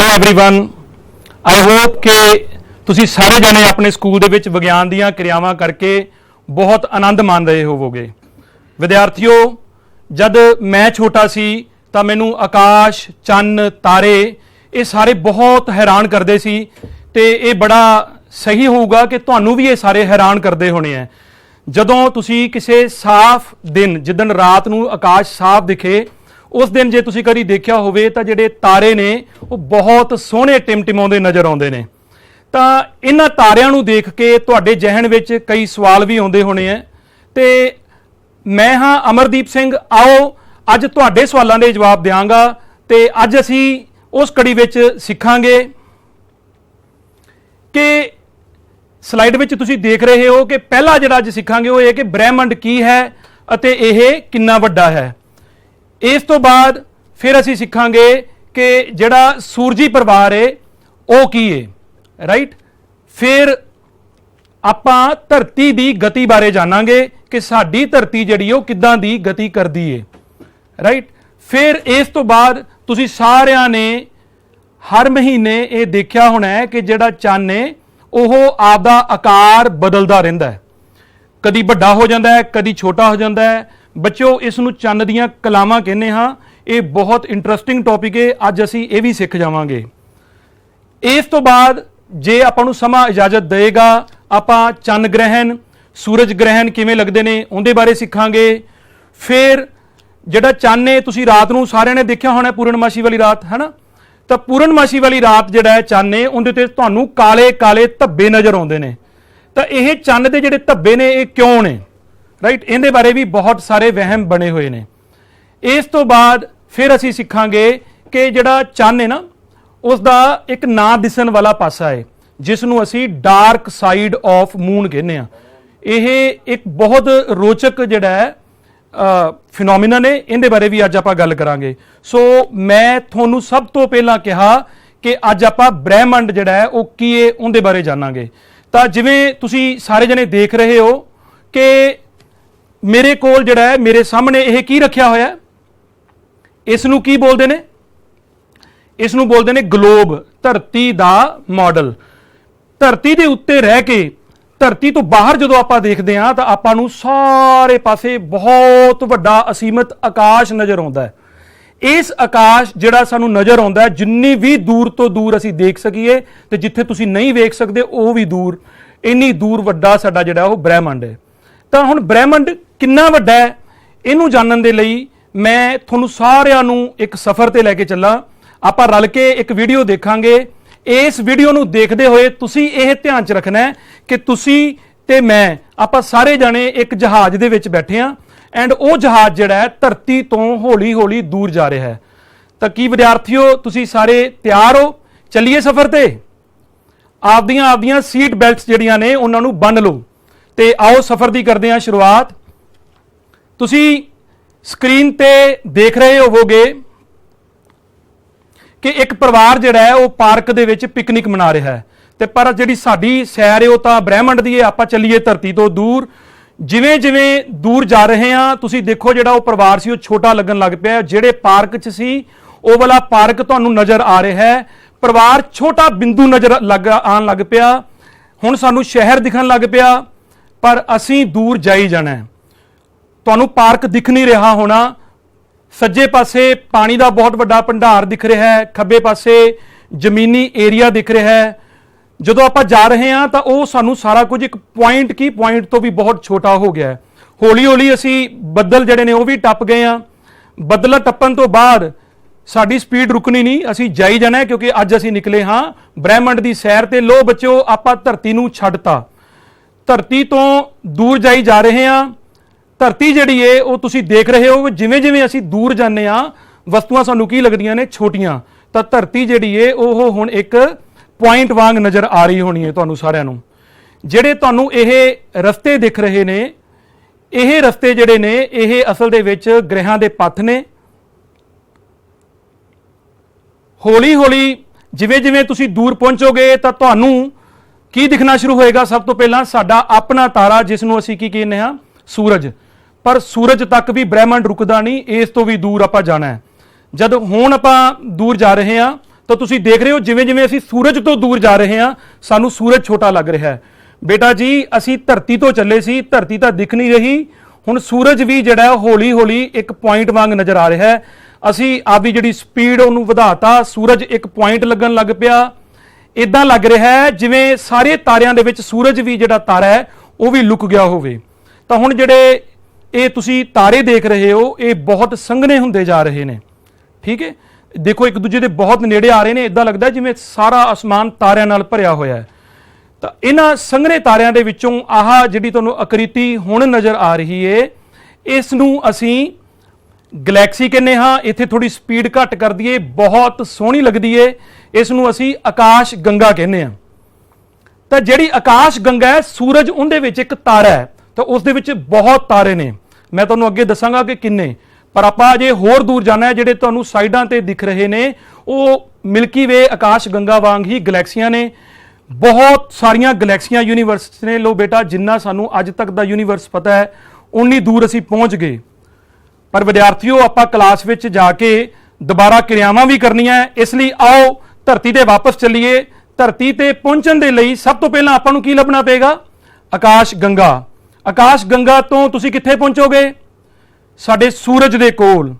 Hello everyone I hope कि ਤੁਸੀਂ ਸਾਰੇ ਜਣੇ ਆਪਣੇ ਸਕੂਲ ਦੇ ਵਿੱਚ ਵਿਗਿਆਨ ਦੀਆਂ ਕਿਰਿਆਵਾਂ ਕਰਕੇ ਬਹੁਤ ਆਨੰਦ ਮਾਣ ਰਹੇ ਹੋਵੋਗੇ। ਵਿਦਿਆਰਥੀਓ, ਜਦ ਮੈਂ ਛੋਟਾ ਸੀ ਤਾਂ ਮੈਨੂੰ ਆਕਾਸ਼, ਚੰਨ, ਤਾਰੇ ਇਹ ਸਾਰੇ ਬਹੁਤ ਹੈਰਾਨ ਕਰਦੇ ਸੀ ਤੇ ਇਹ ਬੜਾ ਸਹੀ ਹੋਊਗਾ ਕਿ ਤੁਹਾਨੂੰ ਵੀ ਇਹ ਸਾਰੇ ਹੈਰਾਨ ਕਰਦੇ ਹੋਣੇ ਆ। ਜਦੋਂ ਤੁਸੀਂ ਕਿਸੇ ਸਾਫ਼ ਦਿਨ, ਜਿੱਦਣ ਰਾਤ ਨੂੰ ਆਕਾਸ਼ ਸਾਫ਼ ਦਿਖੇ, उस दिन जे तुसीं कदी देखिया होवे तां जिहड़े तारे ने वो बहुत सोहणे टिमटिमाउंदे नज़र आउंदे ने। तां इन्हां तारिਆਂ ਨੂੰ देख के तुहाडे जहन विच कई सवाल भी आउंदे होणे आ ते मैं हाँ अमरदीप सिंह। आओ अज तुहाडे सवालों के जवाब देवांगा ते अज असीं उस कड़ी विच सिखांगे कि स्लाइड विच तुसीं देख रहे हो कि पहला जिहड़ा अज सिखांगे वो ये कि ब्रह्मंड की है अते इह किन्ना वड्डा है। इस तो बाद फिर असीं सिखांगे कि जिहड़ा सूरजी परिवार है वो की है, राइट। फिर आपां धरती की गति बारे जानांगे कि साडी धरती जिहड़ी वो किदां दी गति करदी है, राइट। फिर इस तो बाद तुसीं सारिआं ने हर महीने ये देखिया होना है कि जिहड़ा चंन है वो आपदा आकार बदलदा रहिंदा है, कदी वड्डा हो जाता है, कदी छोटा हो जाता है। बच्चों, इसनूं चंन दीआं कलावां कहने हाँ। ये बहुत इंटरस्टिंग टॉपिक है, अज असीं ये भी सीख जावांगे। इस तो बाद जे आपां नूं समा इजाजत देगा आपां चंन ग्रहण, सूरज ग्रहण किवें लगदे ने उहदे बारे सीखांगे। फिर जिहड़ा चंन है तुसीं रात नूं सारिआं ने देखिया होना पूर्णमाशी वाली रात, है ना। तो पूर्णमाशी वाली रात जिहड़ा है चंन है उहदे ते तुहानूं काले काले धब्बे नज़र आउंदे ने। तो यह चंन दे जिहड़े धब्बे ने ये क्यों ने, राइट। इहदे बारे भी बहुत सारे वहम बने हुए ने। इस तो बाद फिर असीं सिखांगे कि जिहड़ा चंन है ना उसका एक ना दिसन वाला पासा है जिसनूं असीं डार्क साइड ऑफ मून कहने आ। यह एक बहुत रोचक जिहड़ा है फिनोमिनन है, इहदे बारे भी अज आपां गल करांगे। सो मैं तुहानूं सब तो पहलां कहा कि अज आपां ब्रह्मंड जिहड़ा है वो की है उहदे बारे जानांगे। तां जिवें तुसीं सारे जने देख रहे हो कि मेरे कोल जिहड़ा है मेरे सामने यह की रखिया होया है, इसनूं की बोलते हैं, इसनूं बोलते हैं ग्लोब, धरती दा मॉडल। धरती दे उत्ते रह के धरती तो बाहर जो आपां देखते हैं तो आपां नूं सारे पासे बहुत वड्डा असीमत आकाश नज़र आउंदा है। इस आकाश जिहड़ा सानूं नज़र आउंदा है, जिन्नी भी दूर तो दूर असीं देख सकीए ते जिथे तुसीं नहीं वेख सकदे वो भी दूर, इन्नी दूर वड्डा साडा जिहड़ा वो ब्रह्मंड है। तो हुण ब्रह्मंड किन्ना वड्डा है इहनूं जानन दे लई मैं तुहानूं सारिआं नूं एक सफ़र ते लैके चलां। आपां रल के एक वीडियो देखांगे। इस वीडियो नूं देखदे होए तुसीं इह ध्यान च रखना है कि तुसीं ते मैं आपां सारे जाणे एक जहाज़ दे विच बैठे हां एंड वो जहाज़ जिहड़ा है धरती तो हौली हौली दूर जा रहा है। तो की विद्यार्थियों तुसीं सारे तैयार हो? चलिए सफ़र ते। आपदियां सीट बैल्ट्स जिहड़ियां ने उन्हां नूं बन्न लो ते आओ सफ़र दी करदे हां शुरुआत। तुसीं स्क्रीन ते देख रहे होवोगे कि एक परिवार जिहड़ा है वो पार्क दे विच पिकनिक मना रहा है ते पर जिहड़ी साडी सैर है वो तां ब्रह्मंड दी है। आपां चलीए धरती तो दूर। जिवें जिवें दूर जा रहे हैं तुसीं देखो जिहड़ा वो परिवार सी वो छोटा लगन लग पिया। जिहड़े पार्क च सी वो वाला पार्क तुहानूं नज़र आ रहा है, परिवार छोटा बिंदु नज़र आन लग पिया। हुण सानूं शहर दिखण लग पिया पर असीं दूर जाई जाना है। तुहानूं पार्क दिख नहीं रहा होना। सज्जे पासे पानी का बहुत वड्डा भंडार दिख रहा है, खब्बे पासे जमीनी एरिया दिख रहा है। जदों आपां जा रहे हैं तो वो सानूं सारा कुछ एक पॉइंट तो भी बहुत छोटा हो गया है। हौली हौली असीं बदल जिहड़े ने वो भी टप गए हैं। बदल टप्पण तो बाद साडी स्पीड रुकनी नहीं, असीं जाई जाना है क्योंकि अज असीं निकले हाँ ब्रह्मंड की सैर ते। लो बच्चों, आपां धरती नूं छड्डता, धरती तो दूर जाई जा रहे हैं। धरती जिहड़ी है वो तुसीं देख रहे हो जिवें जिवें असीं दूर जाने वस्तुआं सानूं की लगदियां ने छोटियां। तो धरती जिहड़ी है वो हुण एक पॉइंट वांग नज़र आ रही होनी है तुहानूं सारिआं नूं। जिहड़े तुहानूं इह रस्ते दिख रहे ने, इह रस्ते जिहड़े ने इह असल दे विच ग्रहां दे पथ ने। हौली हौली जिवें जिवें तुसीं दूर पहुंचोगे तो तुहानूं की दिखना शुरू होएगा? सब तो पहलां साडा अपना तारा जिसनूं असीं की कहने हां सूरज। पर सूरज तक भी ब्रह्मंड रुकदा नहीं, इस तो भी दूर आपां जाना है। जद हुण आपां दूर जा रहे हां ਤਾਂ ਤੁਸੀਂ ਦੇਖ ਰਹੇ ਹੋ ਜਿਵੇਂ ਜਿਵੇਂ ਅਸੀਂ ਸੂਰਜ ਤੋਂ ਦੂਰ ਜਾ ਰਹੇ ਹਾਂ ਸਾਨੂੰ ਸੂਰਜ ਛੋਟਾ ਲੱਗ ਰਿਹਾ ਹੈ। ਬੇਟਾ ਜੀ ਅਸੀਂ ਧਰਤੀ ਤੋਂ ਚੱਲੇ ਸੀ, ਧਰਤੀ ਤਾਂ ਦਿਖ ਨਹੀਂ ਰਹੀ, ਹੁਣ ਸੂਰਜ ਵੀ ਜਿਹੜਾ ਹੌਲੀ ਹੌਲੀ ਇੱਕ ਪੁਆਇੰਟ ਵਾਂਗ ਨਜ਼ਰ ਆ ਰਿਹਾ ਹੈ। ਅਸੀਂ ਆਪਦੀ ਜਿਹੜੀ ਸਪੀਡ ਉਹਨੂੰ ਵਧਾਤਾ, ਸੂਰਜ ਇੱਕ ਪੁਆਇੰਟ ਲੱਗਣ ਲੱਗ ਪਿਆ। ਇਦਾਂ ਲੱਗ ਰਿਹਾ ਹੈ ਜਿਵੇਂ ਸਾਰੇ ਤਾਰਿਆਂ ਦੇ ਵਿੱਚ ਸੂਰਜ ਵੀ ਜਿਹੜਾ ਤਾਰਾ ਹੈ ਉਹ ਵੀ ਲੁਕ ਗਿਆ ਹੋਵੇ। ਤਾਂ ਹੁਣ ਜਿਹੜੇ ਇਹ ਤੁਸੀਂ ਤਾਰੇ ਦੇਖ ਰਹੇ ਹੋ ਇਹ ਬਹੁਤ ਸੰਘਣੇ ਹੁੰਦੇ ਜਾ ਰਹੇ ਨੇ, ਠੀਕ ਹੈ। ਦੇਖੋ ਇੱਕ ਦੂਜੇ ਦੇ ਬਹੁਤ ਨੇੜੇ ਆ ਰਹੇ ਨੇ, ਇਦਾਂ ਲੱਗਦਾ ਜਿਵੇਂ ਸਾਰਾ ਅਸਮਾਨ ਤਾਰਿਆਂ ਨਾਲ ਭਰਿਆ ਹੋਇਆ ਹੈ। ਤਾਂ ਇਹਨਾਂ ਸੰਘਣੇ ਤਾਰਿਆਂ ਦੇ ਵਿੱਚੋਂ ਆਹ ਜਿਹੜੀ ਤੁਹਾਨੂੰ ਆਕ੍ਰਿਤੀ ਹੁਣ ਨਜ਼ਰ ਆ ਰਹੀ ਏ ਇਸ ਨੂੰ ਅਸੀਂ ਗਲੈਕਸੀ ਕਹਿੰਦੇ ਹਾਂ। ਇੱਥੇ ਥੋੜੀ ਸਪੀਡ ਘੱਟ ਕਰ ਦਈਏ, ਬਹੁਤ ਸੋਹਣੀ ਲੱਗਦੀ ਏ, ਇਸ ਨੂੰ ਅਸੀਂ ਆਕਾਸ਼ ਗੰਗਾ ਕਹਿੰਦੇ ਹਾਂ। ਤਾਂ ਜਿਹੜੀ ਆਕਾਸ਼ ਗੰਗਾ ਹੈ ਸੂਰਜ ਉਹਦੇ ਵਿੱਚ ਇੱਕ ਤਾਰਾ ਹੈ, ਤਾਂ ਉਸ ਦੇ ਵਿੱਚ ਬਹੁਤ ਤਾਰੇ ਨੇ, ਮੈਂ ਤੁਹਾਨੂੰ ਅੱਗੇ ਦੱਸਾਂਗਾ ਕਿ ਕਿੰਨੇ। ਪਰ ਆਪਾਂ ਜੇ ਹੋਰ ਦੂਰ ਜਾਣਾ ਹੈ, ਜਿਹੜੇ ਤੁਹਾਨੂੰ ਸਾਈਡਾਂ ਤੇ ਦਿਖ ਰਹੇ ਨੇ ਉਹ ਮਿਲਕੀ ਵੇ ਆਕਾਸ਼ ਗੰਗਾ ਵਾਂਗ ਹੀ ਗਲੈਕਸੀਆਂ ਨੇ। ਬਹੁਤ ਸਾਰੀਆਂ ਗਲੈਕਸੀਆਂ ਯੂਨੀਵਰਸ ਨੇ। ਲੋ ਬੇਟਾ ਜਿੰਨਾ ਸਾਨੂੰ ਅੱਜ ਤੱਕ ਦਾ ਯੂਨੀਵਰਸ ਪਤਾ ਹੈ ਉਨੀ ਦੂਰ ਅਸੀਂ ਪਹੁੰਚ ਗਏ। ਪਰ ਵਿਦਿਆਰਥੀਓ ਆਪਾਂ ਕਲਾਸ ਵਿੱਚ ਜਾ ਕੇ ਦੁਬਾਰਾ ਕਿਰਿਆਵਾਂ ਵੀ ਕਰਨੀਆਂ ਹੈ, ਇਸ ਲਈ ਆਓ ਧਰਤੀ ਤੇ ਵਾਪਸ ਚੱਲੀਏ। ਧਰਤੀ ਤੇ ਪਹੁੰਚਣ ਦੇ ਲਈ ਸਭ ਤੋਂ ਪਹਿਲਾਂ ਆਪਾਂ ਨੂੰ ਕੀ ਲੱਭਣਾ ਪਏਗਾ? ਆਕਾਸ਼ ਗੰਗਾ। ਆਕਾਸ਼ ਗੰਗਾ ਤੋਂ ਤੁਸੀਂ ਕਿੱਥੇ ਪਹੁੰਚੋਗੇ? ਸਾਡੇ ਸੂਰਜ ਦੇ ਕੋਲ।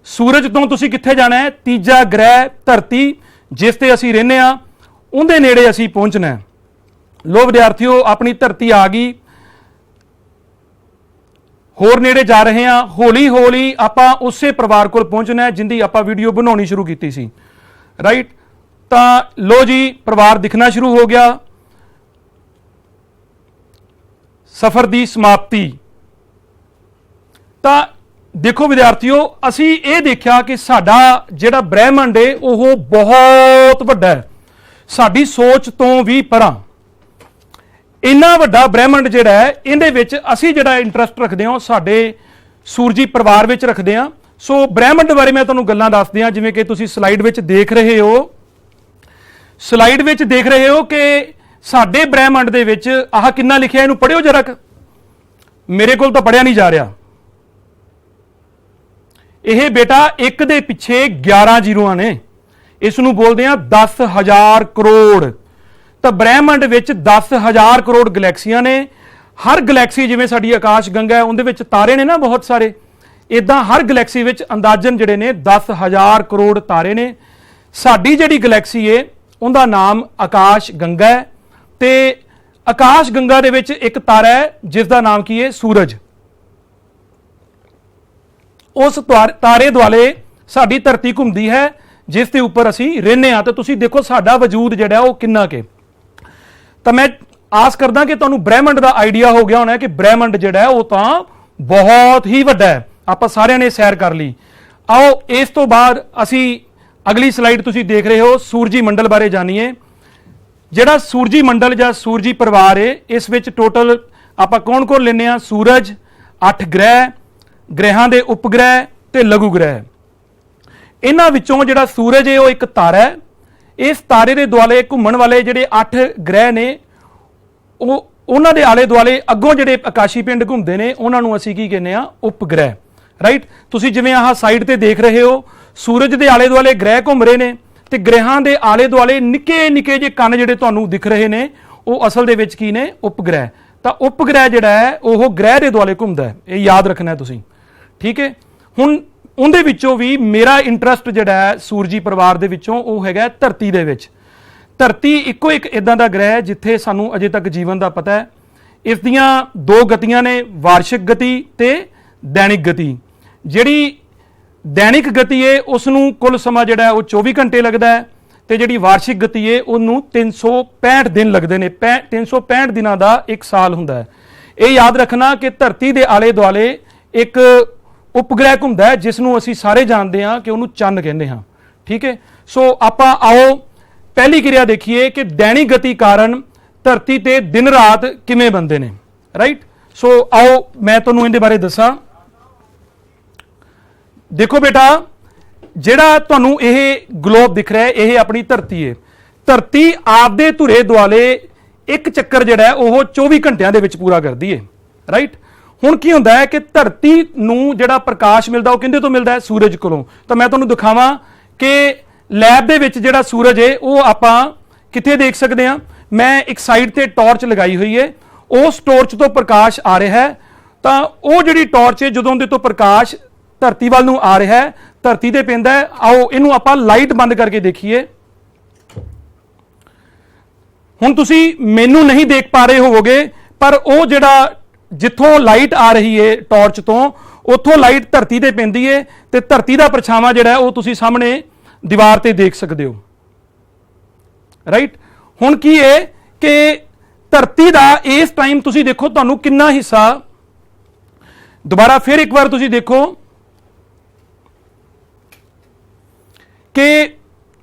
ਸੂਰਜ ਤੋਂ ਤੁਸੀਂ ਕਿੱਥੇ ਜਾਣਾ ਹੈ? ਤੀਜਾ ਗ੍ਰਹਿ ਧਰਤੀ ਜਿਸ ਤੇ ਅਸੀਂ ਰਹਿੰਦੇ ਹਾਂ ਉਹਦੇ ਨੇੜੇ ਅਸੀਂ ਪਹੁੰਚਣਾ ਹੈ। ਲੋ ਵਿਦਿਆਰਥੀਓ ਆਪਣੀ ਧਰਤੀ ਆ ਗਈ, ਹੋਰ ਨੇੜੇ ਜਾ ਰਹੇ ਹਾਂ। ਹੌਲੀ ਹੌਲੀ ਆਪਾਂ ਉਸੇ ਪਰਿਵਾਰ ਕੋਲ ਪਹੁੰਚਣਾ ਹੈ ਜਿੰਦੀ ਆਪਾਂ ਵੀਡੀਓ ਬਣਾਉਣੀ ਸ਼ੁਰੂ ਕੀਤੀ ਸੀ, ਰਾਈਟ। ਤਾਂ ਲੋ ਜੀ ਪਰਿਵਾਰ ਦਿਖਣਾ ਸ਼ੁਰੂ ਹੋ ਗਿਆ। ਸਫ਼ਰ ਦੀ ਸਮਾਪਤੀ। ਤਾਂ ਦੇਖੋ ਵਿਦਿਆਰਥੀਓ ਅਸੀਂ ਇਹ ਦੇਖਿਆ ਕਿ ਸਾਡਾ ਜਿਹੜਾ ਬ੍ਰਹਿਮੰਡ ਹੈ ਉਹ ਬਹੁਤ ਵੱਡਾ ਹੈ, ਸਾਡੀ ਸੋਚ ਤੋਂ ਵੀ ਪਰਾਂ। ਇੰਨਾ ਵੱਡਾ ਬ੍ਰਹਿਮੰਡ ਜਿਹੜਾ ਹੈ ਇਹਦੇ ਵਿੱਚ ਅਸੀਂ ਜਿਹੜਾ ਇੰਟਰਸਟ ਰੱਖਦੇ ਹਾਂ ਸਾਡੇ ਸੂਰਜੀ ਪਰਿਵਾਰ ਵਿੱਚ ਰੱਖਦੇ ਹਾਂ। ਸੋ ਬ੍ਰਹਿਮੰਡ ਬਾਰੇ ਮੈਂ ਤੁਹਾਨੂੰ ਗੱਲਾਂ ਦੱਸਦੇ ਹਾਂ, ਜਿਵੇਂ ਕਿ ਤੁਸੀਂ ਸਲਾਈਡ ਵਿੱਚ ਦੇਖ ਰਹੇ ਹੋ। ਸਲਾਈਡ ਵਿੱਚ ਦੇਖ ਰਹੇ ਹੋ ਕਿ ਸਾਡੇ ਬ੍ਰਹਿਮੰਡ ਦੇ ਵਿੱਚ ਆਹ ਕਿੰਨਾ ਲਿਖਿਆ, ਇਹਨੂੰ ਪੜ੍ਹਿਓ ਜਰਾ। ਮੇਰੇ ਕੋਲ ਤਾਂ ਪੜ੍ਹਿਆ ਨਹੀਂ ਜਾ ਰਿਹਾ। ਇਹ ਬੇਟਾ ਇੱਕ ਦੇ ਪਿੱਛੇ 11 ਜ਼ੀਰੋਆਂ ਨੇ, ਇਸ ਨੂੰ ਬੋਲਦੇ ਆ 10,000 ਕਰੋੜ। ਤਾਂ ਬ੍ਰਹਿਮੰਡ ਵਿੱਚ 10,000 ਕਰੋੜ ਗਲੈਕਸੀਆਂ ਨੇ। ਹਰ ਗਲੈਕਸੀ ਜਿਵੇਂ ਸਾਡੀ ਆਕਾਸ਼ ਗੰਗਾ ਹੈ ਉਹਦੇ ਵਿੱਚ ਤਾਰੇ ਨੇ ਨਾ ਬਹੁਤ ਸਾਰੇ, ਇਦਾਂ ਹਰ ਗਲੈਕਸੀ ਵਿੱਚ ਅੰਦਾਜ਼ਨ ਜਿਹੜੇ ਨੇ 10,000 ਕਰੋੜ ਤਾਰੇ ਨੇ। ਸਾਡੀ ਜਿਹੜੀ ਗਲੈਕਸੀ ਹੈ ਉਹਦਾ ਨਾਮ ਆਕਾਸ਼ ਗੰਗਾ ਹੈ ਤੇ ਆਕਾਸ਼ ਗੰਗਾ ਦੇ ਵਿੱਚ ਇੱਕ ਤਾਰਾ ਹੈ ਜਿਸ ਦਾ ਨਾਮ ਕੀ ਹੈ? ਸੂਰਜ। ਉਸ ਤਾਰੇ ਦੁਆਲੇ ਸਾਡੀ ਧਰਤੀ ਘੁੰਮਦੀ ਹੈ ਜਿਸ ਦੇ ਉੱਪਰ ਅਸੀਂ ਰਹਿੰਦੇ ਹਾਂ। ਤਾਂ ਤੁਸੀਂ ਦੇਖੋ ਸਾਡਾ ਵਜੂਦ ਜਿਹੜਾ ਉਹ ਕਿੰਨਾ ਕਿ। ਤਾਂ ਮੈਂ ਆਸ ਕਰਦਾ ਕਿ ਤੁਹਾਨੂੰ ਬ੍ਰਹਿਮੰਡ ਦਾ ਆਈਡੀਆ ਹੋ ਗਿਆ ਹੋਣਾ ਕਿ ਬ੍ਰਹਿਮੰਡ ਜਿਹੜਾ ਉਹ ਤਾਂ ਬਹੁਤ ਹੀ ਵੱਡਾ ਹੈ। ਆਪਾਂ ਸਾਰਿਆਂ ਨੇ ਸੈਰ ਕਰ ਲਈ। ਆਓ ਇਸ ਤੋਂ ਬਾਅਦ ਅਸੀਂ ਅਗਲੀ ਸਲਾਈਡ ਤੁਸੀਂ ਦੇਖ ਰਹੇ ਹੋ ਸੂਰਜੀ ਮੰਡਲ ਬਾਰੇ ਜਾਣੀਏ। ਜਿਹੜਾ ਸੂਰਜੀ ਮੰਡਲ ਜਾਂ ਸੂਰਜੀ ਪਰਿਵਾਰ ਹੈ ਇਸ ਵਿੱਚ ਟੋਟਲ ਆਪਾਂ ਕੌਣ ਕੌਣ ਲੈਂਦੇ ਹਾਂ? ਸੂਰਜ, 8 ਗ੍ਰਹਿ, ਗ੍ਰਹਿਾਂ ਦੇ ਉਪਗ੍ਰਹਿ ਤੇ ਲਘੂ ਗ੍ਰਹਿ। ਇਹਨਾਂ ਵਿੱਚੋਂ ਜਿਹੜਾ ਸੂਰਜ ਹੈ ਉਹ ਇੱਕ ਤਾਰਾ ਹੈ। ਇਸ ਤਾਰੇ ਦੇ ਦੁਆਲੇ ਘੁੰਮਣ ਵਾਲੇ ਜਿਹੜੇ 8 ਗ੍ਰਹਿ ਨੇ ਉਹਨਾਂ ਦੇ ਆਲੇ ਦੁਆਲੇ ਅੱਗੋਂ ਜਿਹੜੇ ਆਕਾਸ਼ੀ ਪਿੰਡ ਘੁੰਮਦੇ ਨੇ ਉਹਨਾਂ ਨੂੰ ਅਸੀਂ ਕੀ ਕਹਿੰਦੇ ਆ? ਉਪਗ੍ਰਹਿ, ਰਾਈਟ। ਤੁਸੀਂ ਜਿਵੇਂ ਆਹ ਸਾਈਡ ਤੇ ਦੇਖ ਰਹੇ ਹੋ ਸੂਰਜ ਦੇ ਆਲੇ ਦੁਆਲੇ ਗ੍ਰਹਿ ਘੁੰਮ ਰਹੇ ਨੇ ਤੇ ਗ੍ਰਹਿਾਂ ਦੇ ਆਲੇ ਦੁਆਲੇ ਨਿੱਕੇ ਨਿੱਕੇ ਜਿਹੇ ਕੰਨ ਜਿਹੜੇ ਤੁਹਾਨੂੰ ਦਿਖ ਰਹੇ ਨੇ ਉਹ ਅਸਲ ਦੇ ਵਿੱਚ ਕੀ ਨੇ? ਉਪਗ੍ਰਹਿ। ਤਾਂ ਉਪਗ੍ਰਹਿ ਜਿਹੜਾ ਹੈ ਉਹ ਗ੍ਰਹਿ ਦੇ ਦੁਆਲੇ ਘੁੰਮਦਾ ਹੈ, ਇਹ ਯਾਦ ਰੱਖਣਾ ਤੁਸੀਂ, ਠੀਕ ਹੈ। ਹੁਣ ਉਹਦੇ ਵਿੱਚੋਂ ਵੀ ਮੇਰਾ ਇੰਟਰਸਟ ਜਿਹੜਾ ਹੈ ਸੂਰਜੀ ਪਰਿਵਾਰ ਦੇ ਵਿੱਚੋਂ ਉਹ ਹੈਗਾ ਧਰਤੀ ਦੇ ਵਿੱਚ। ਧਰਤੀ ਇੱਕੋ ਇੱਕ ਇਦਾਂ ਦਾ ਗ੍ਰਹਿ ਹੈ ਜਿੱਥੇ ਸਾਨੂੰ ਅਜੇ ਤੱਕ ਜੀਵਨ ਦਾ ਪਤਾ ਹੈ। ਇਸ ਦੀਆਂ 2 ਗਤੀਆਂ ਨੇ, ਵਾਰਸ਼ਿਕ ਗਤੀ ਤੇ ਦੈਨਿਕ ਗਤੀ। ਜਿਹੜੀ ਦੈਨਿਕ ਗਤੀ ਹੈ ਉਸ ਨੂੰ ਕੁੱਲ ਸਮਾਂ ਜਿਹੜਾ ਉਹ 24 ਘੰਟੇ ਲੱਗਦਾ ਹੈ ਤੇ ਜਿਹੜੀ ਵਾਰਸ਼ਿਕ ਗਤੀ ਹੈ ਉਹਨੂੰ 365 ਦਿਨ ਲੱਗਦੇ ਨੇ। 365 ਦਿਨਾਂ ਦਾ ਇੱਕ ਸਾਲ ਹੁੰਦਾ ਹੈ। ਇਹ ਯਾਦ ਰੱਖਣਾ ਕਿ ਧਰਤੀ ਦੇ ਆਲੇ ਦੁਆਲੇ ਇੱਕ ਉਪਗ੍ਰਹਿ ਘੁੰਮਦਾ ਹੈ ਜਿਸ ਨੂੰ ਅਸੀਂ ਸਾਰੇ ਜਾਣਦੇ ਹਾਂ ਕਿ ਉਹਨੂੰ ਚੰਨ ਕਹਿੰਦੇ ਹਾਂ, ਠੀਕ ਹੈ। ਸੋ ਆਪਾਂ ਆਓ ਪਹਿਲੀ ਕਿਰਿਆ ਦੇਖੀਏ ਕਿ ਦੈਨਿਕ ਗਤੀ ਕਾਰਨ ਧਰਤੀ ਤੇ ਦਿਨ ਰਾਤ ਕਿਵੇਂ ਬਣਦੇ ਨੇ, ਰਾਈਟ। ਸੋ ਆਓ ਮੈਂ ਤੁਹਾਨੂੰ ਇਹਦੇ ਬਾਰੇ ਦੱਸਾਂ। ਦੇਖੋ ਬੇਟਾ ਜਿਹੜਾ ਤੁਹਾਨੂੰ ਇਹ ਗਲੋਬ ਦਿਖ ਰਿਹਾ ਹੈ ਇਹ ਆਪਣੀ ਧਰਤੀ ਹੈ। ਧਰਤੀ ਆਪਦੇ ਧੁਰੇ ਦੁਆਲੇ ਇੱਕ ਚੱਕਰ ਜਿਹੜਾ ਹੈ ਉਹ 24 ਘੰਟਿਆਂ ਦੇ ਵਿੱਚ ਪੂਰਾ ਕਰਦੀ ਹੈ, ਰਾਈਟ। ਹੁਣ ਕੀ ਹੁੰਦਾ ਹੈ ਕਿ ਧਰਤੀ ਨੂੰ ਜਿਹੜਾ ਪ੍ਰਕਾਸ਼ ਮਿਲਦਾ ਉਹ ਕਿਹਦੇ ਤੋਂ ਮਿਲਦਾ ਹੈ? ਸੂਰਜ ਕੋਲੋਂ। ਤਾਂ ਮੈਂ ਤੁਹਾਨੂੰ ਦਿਖਾਵਾਂ ਕਿ लैब ਦੇ ਵਿੱਚ ਜਿਹੜਾ ਸੂਰਜ ਹੈ ਉਹ ਆਪਾਂ ਕਿੱਥੇ ਦੇਖ ਸਕਦੇ ਹਾਂ। ਮੈਂ ਇੱਕ ਸਾਈਡ ਤੇ ਟਾਰਚ ਲਗਾਈ ਹੋਈ ਹੈ, ਉਸ ਟਾਰਚ ਤੋਂ ਪ੍ਰਕਾਸ਼ ਆ ਰਿਹਾ ਹੈ, ਤਾਂ ਉਹ ਜਿਹੜੀ ਟਾਰਚ ਹੈ ਜਦੋਂ ਉਹਦੇ ਤੋਂ ਪ੍ਰਕਾਸ਼ ਧਰਤੀ ਵੱਲ ਨੂੰ ਆ ਰਿਹਾ ਹੈ, ਧਰਤੀ ਤੇ ਪੈਂਦਾ ਹੈ। ਆਓ ਇਹਨੂੰ ਆਪਾਂ ਲਾਈਟ ਬੰਦ ਕਰਕੇ ਦੇਖੀਏ। ਹੁਣ ਤੁਸੀਂ ਮੈਨੂੰ ਨਹੀਂ ਦੇਖ ਪਾ ਰਹੇ ਹੋਵੋਗੇ, ਪਰ ਉਹ ਜਿਹੜਾ ਜਿੱਥੋਂ ਲਾਈਟ ਆ ਰਹੀ ਹੈ ਟਾਰਚ ਤੋਂ, ਉੱਥੋਂ ਲਾਈਟ ਧਰਤੀ ਤੇ ਪੈਂਦੀ ਹੈ ਤੇ ਧਰਤੀ ਦਾ ਪਰਛਾਵਾਂ ਜਿਹੜਾ ਉਹ ਤੁਸੀਂ ਸਾਹਮਣੇ ਦੀਵਾਰ ਤੇ ਦੇਖ ਸਕਦੇ ਹੋ। ਰਾਈਟ, ਹੁਣ ਕੀ ਹੈ ਕਿ ਧਰਤੀ ਦਾ ਇਸ ਟਾਈਮ ਤੁਸੀਂ ਦੇਖੋ ਤੁਹਾਨੂੰ ਕਿੰਨਾ ਹਿੱਸਾ, ਦੁਬਾਰਾ ਫਿਰ ਇੱਕ ਵਾਰ ਤੁਸੀਂ ਦੇਖੋ ਕਿ